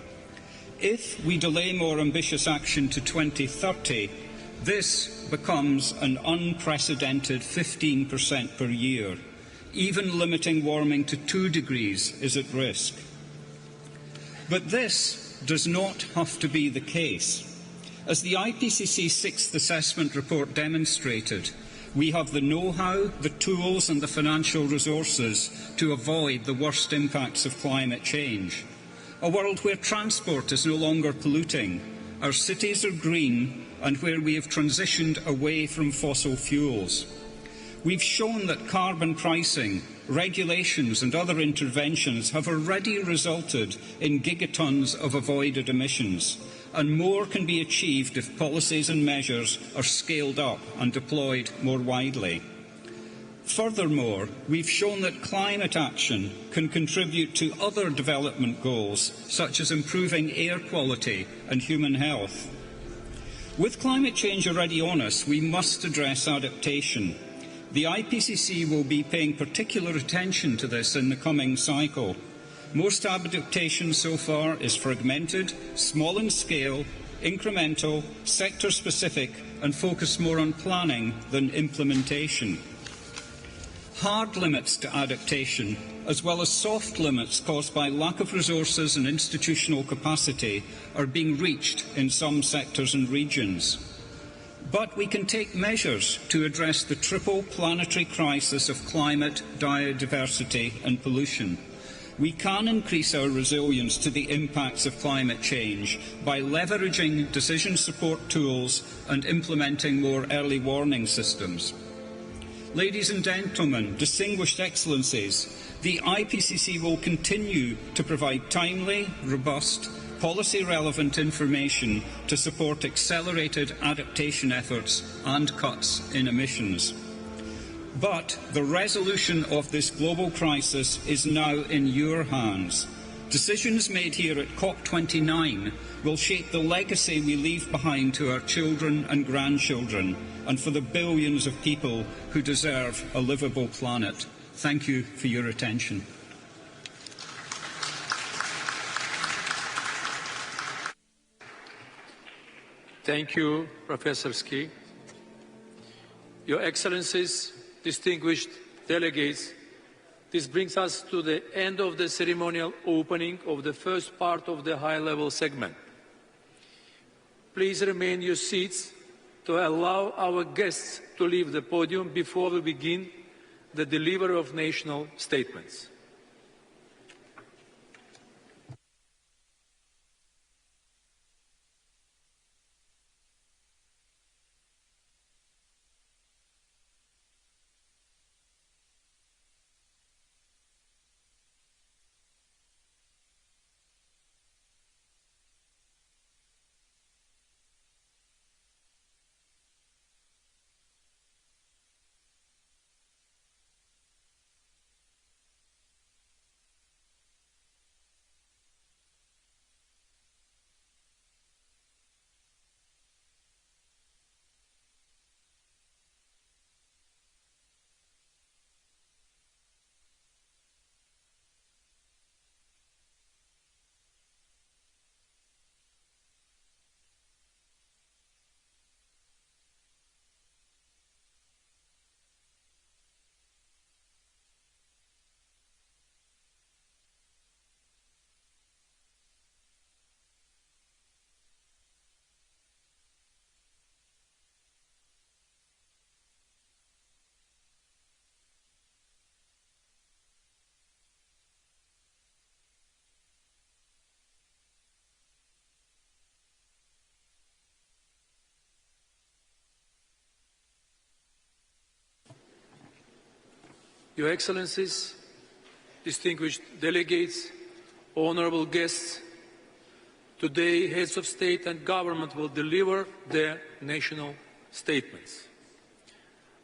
If we delay more ambitious action to 2030, this becomes an unprecedented 15% per year. Even limiting warming to 2 degrees is at risk. But this does not have to be the case. As the IPCC 6th Assessment Report demonstrated, we have the know-how, the tools and the financial resources to avoid the worst impacts of climate change. A world where transport is no longer polluting, our cities are green, and where we have transitioned away from fossil fuels. We've shown that carbon pricing, regulations and other interventions have already resulted in gigatons of avoided emissions, and more can be achieved if policies and measures are scaled up and deployed more widely. Furthermore, we've shown that climate action can contribute to other development goals, such as improving air quality and human health. With climate change already on us, we must address adaptation. The IPCC will be paying particular attention to this in the coming cycle. Most adaptation so far is fragmented, small in scale, incremental, sector-specific, and focused more on planning than implementation. Hard limits to adaptation, as well as soft limits caused by lack of resources and institutional capacity, are being reached in some sectors and regions. But we can take measures to address the triple planetary crisis of climate, biodiversity and pollution. We can increase our resilience to the impacts of climate change by leveraging decision support tools and implementing more early warning systems. Ladies and gentlemen, distinguished excellencies, the IPCC will continue to provide timely, robust, policy-relevant information to support accelerated adaptation efforts and cuts in emissions. But the resolution of this global crisis is now in your hands. Decisions made here at COP29 will shape the legacy we leave behind to our children and grandchildren, and for the billions of people who deserve a livable planet. Thank you for your attention. Thank you, Professor Ski. Your Excellencies, distinguished delegates, this brings us to the end of the ceremonial opening of the first part of the high-level segment. Please remain in your seats to allow our guests to leave the podium before we begin the delivery of national statements. Your Excellencies, distinguished delegates, honourable guests, today heads of state and government will deliver their national statements.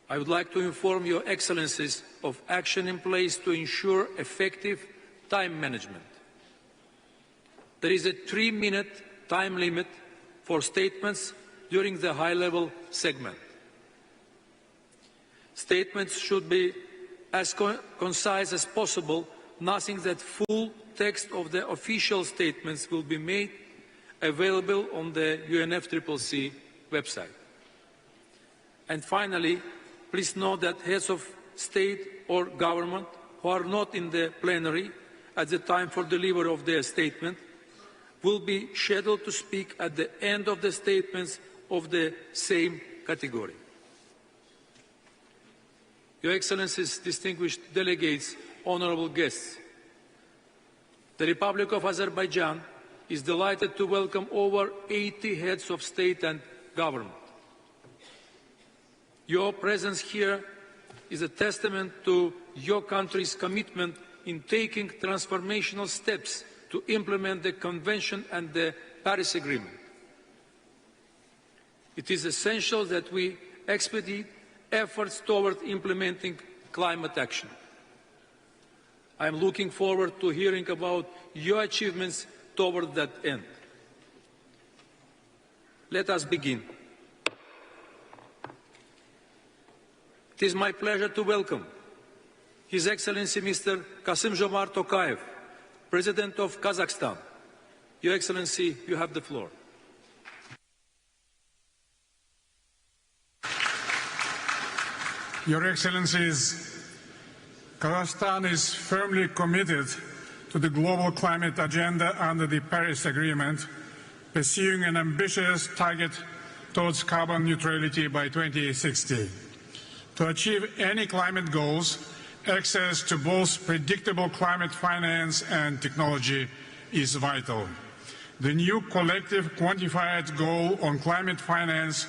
I would like to inform Your Excellencies of action in place to ensure effective time management. There is a 3-minute time limit for statements during the high-level segment. Statements should be as concise as possible, noting that full text of the official statements will be made available on the UNFCCC website. And finally, please note that heads of state or government who are not in the plenary at the time for delivery of their statement will be scheduled to speak at the end of the statements of the same category. Your Excellencies, distinguished delegates, honourable guests, the Republic of Azerbaijan is delighted to welcome over 80 heads of state and government. Your presence here is a testament to your country's commitment in taking transformational steps to implement the Convention and the Paris Agreement. It is essential that we expedite efforts toward implementing climate action. I am looking forward to hearing about your achievements toward that end. Let us begin. It is my pleasure to welcome His Excellency Mr. Kassym-Jomart Tokayev, President of Kazakhstan. Your Excellency, you have the floor. Your Excellencies, Kazakhstan is firmly committed to the global climate agenda under the Paris Agreement, pursuing an ambitious target towards carbon neutrality by 2060. To achieve any climate goals, access to both predictable climate finance and technology is vital. The new collective quantified goal on climate finance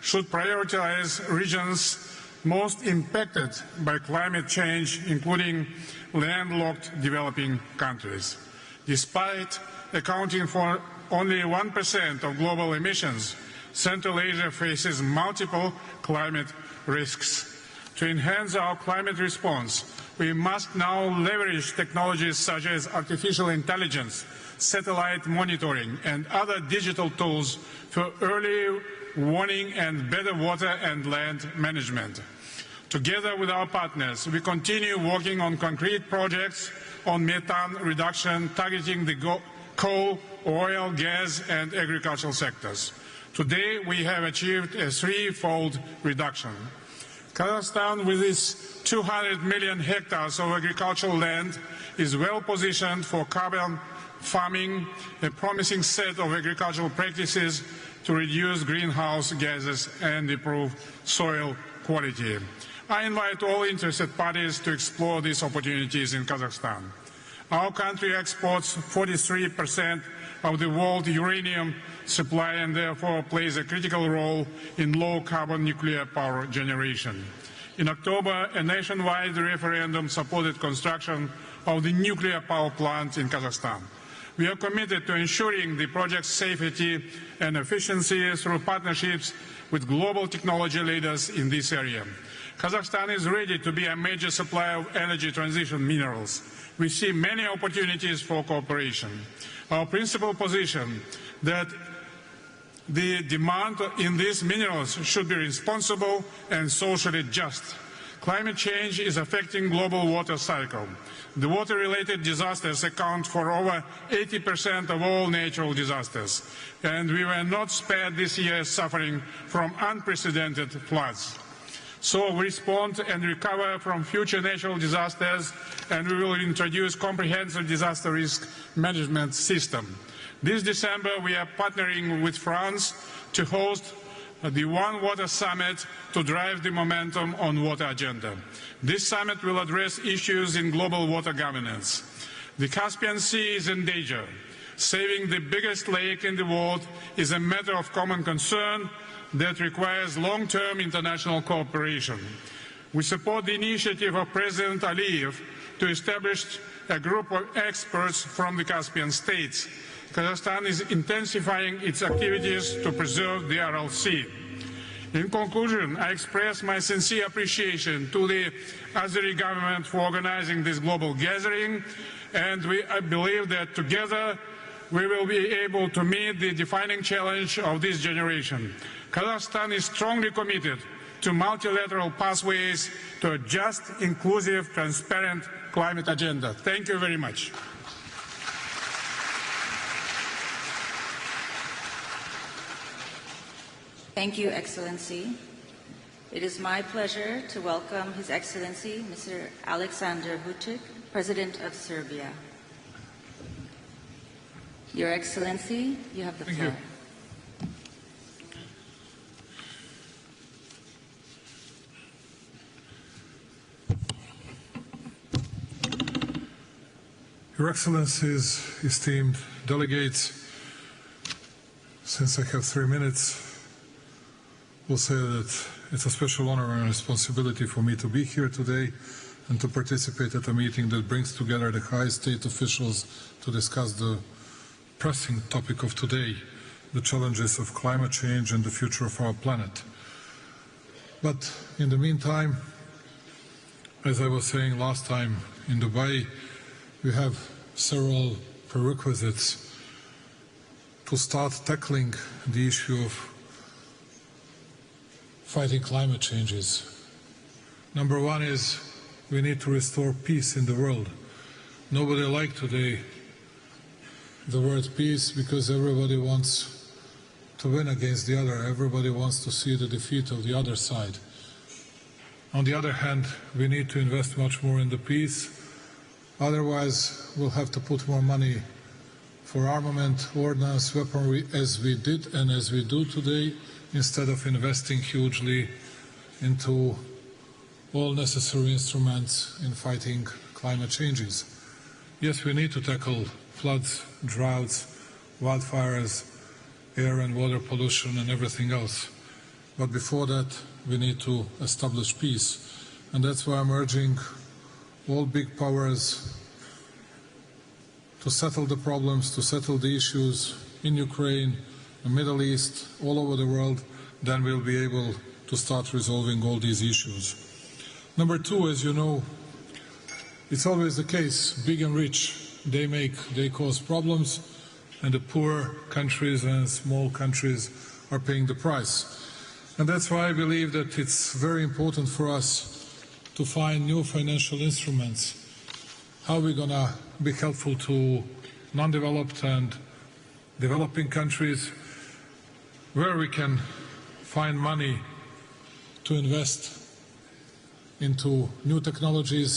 should prioritize regions most impacted by climate change, including landlocked developing countries. Despite accounting for only 1% of global emissions, Central Asia faces multiple climate risks. To enhance our climate response, we must now leverage technologies such as artificial intelligence, satellite monitoring, and other digital tools for early warning and better water and land management. Together with our partners, we continue working on concrete projects on methane reduction, targeting the coal, oil, gas, and agricultural sectors. Today, we have achieved a threefold reduction. Kazakhstan, with its 200 million hectares of agricultural land, is well positioned for carbon farming, a promising set of agricultural practices to reduce greenhouse gases and improve soil quality. I invite all interested parties to explore these opportunities in Kazakhstan. Our country exports 43% of the world uranium supply and therefore plays a critical role in low-carbon nuclear power generation. In October, a nationwide referendum supported construction of the nuclear power plant in Kazakhstan. We are committed to ensuring the project's safety and efficiency through partnerships with global technology leaders in this area. Kazakhstan is ready to be a major supplier of energy transition minerals. We see many opportunities for cooperation. Our principal position that the demand in these minerals should be responsible and socially just. Climate change is affecting global water cycle. The water-related disasters account for over 80% of all natural disasters, and we were not spared this year suffering from unprecedented floods. So we respond and recover from future natural disasters, and we will introduce comprehensive disaster risk management system. This December, we are partnering with France to host the One Water Summit to drive the momentum on water agenda. This summit will address issues in global water governance. The Caspian Sea is in danger. Saving the biggest lake in the world is a matter of common concern that requires long-term international cooperation. We support the initiative of President Aliyev to establish a group of experts from the Caspian states. Kazakhstan is intensifying its activities to preserve the Aral Sea. In conclusion, I express my sincere appreciation to the Azeri government for organizing this global gathering, and I believe that together we will be able to meet the defining challenge of this generation. Kazakhstan is strongly committed to multilateral pathways to a just, inclusive, transparent climate agenda. Thank you very much. Thank you, Excellency. It is my pleasure to welcome His Excellency Mr. Alexander Vučić, President of Serbia. Your Excellency, you have the floor. Your Excellencies, esteemed delegates, since I have 3 minutes, will say that it's a special honor and responsibility for me to be here today and to participate at a meeting that brings together the highest state officials to discuss the pressing topic of today, the challenges of climate change and the future of our planet. But in the meantime, as I was saying last time in Dubai, we have several prerequisites to start tackling the issue of fighting climate changes. Number one is we need to restore peace in the world. Nobody likes today the word peace because everybody wants to win against the other. Everybody wants to see the defeat of the other side. On the other hand, we need to invest much more in the peace. Otherwise, we'll have to put more money for armament, ordnance, weaponry, as we did and as we do today, instead of investing hugely into all necessary instruments in fighting climate changes. Yes, we need to tackle floods, droughts, wildfires, air and water pollution and everything else. But before that, we need to establish peace. And that's why I'm urging all big powers to settle the problems, to settle the issues in Ukraine, the Middle East, all over the world. Then we'll be able to start resolving all these issues. Number two, as you know, it's always the case, big and rich, they cause problems, and the poor countries and small countries are paying the price. And that's why I believe that it's very important for us to find new financial instruments. How are we going to be helpful to non-developed and developing countries, where we can find money to invest into new technologies,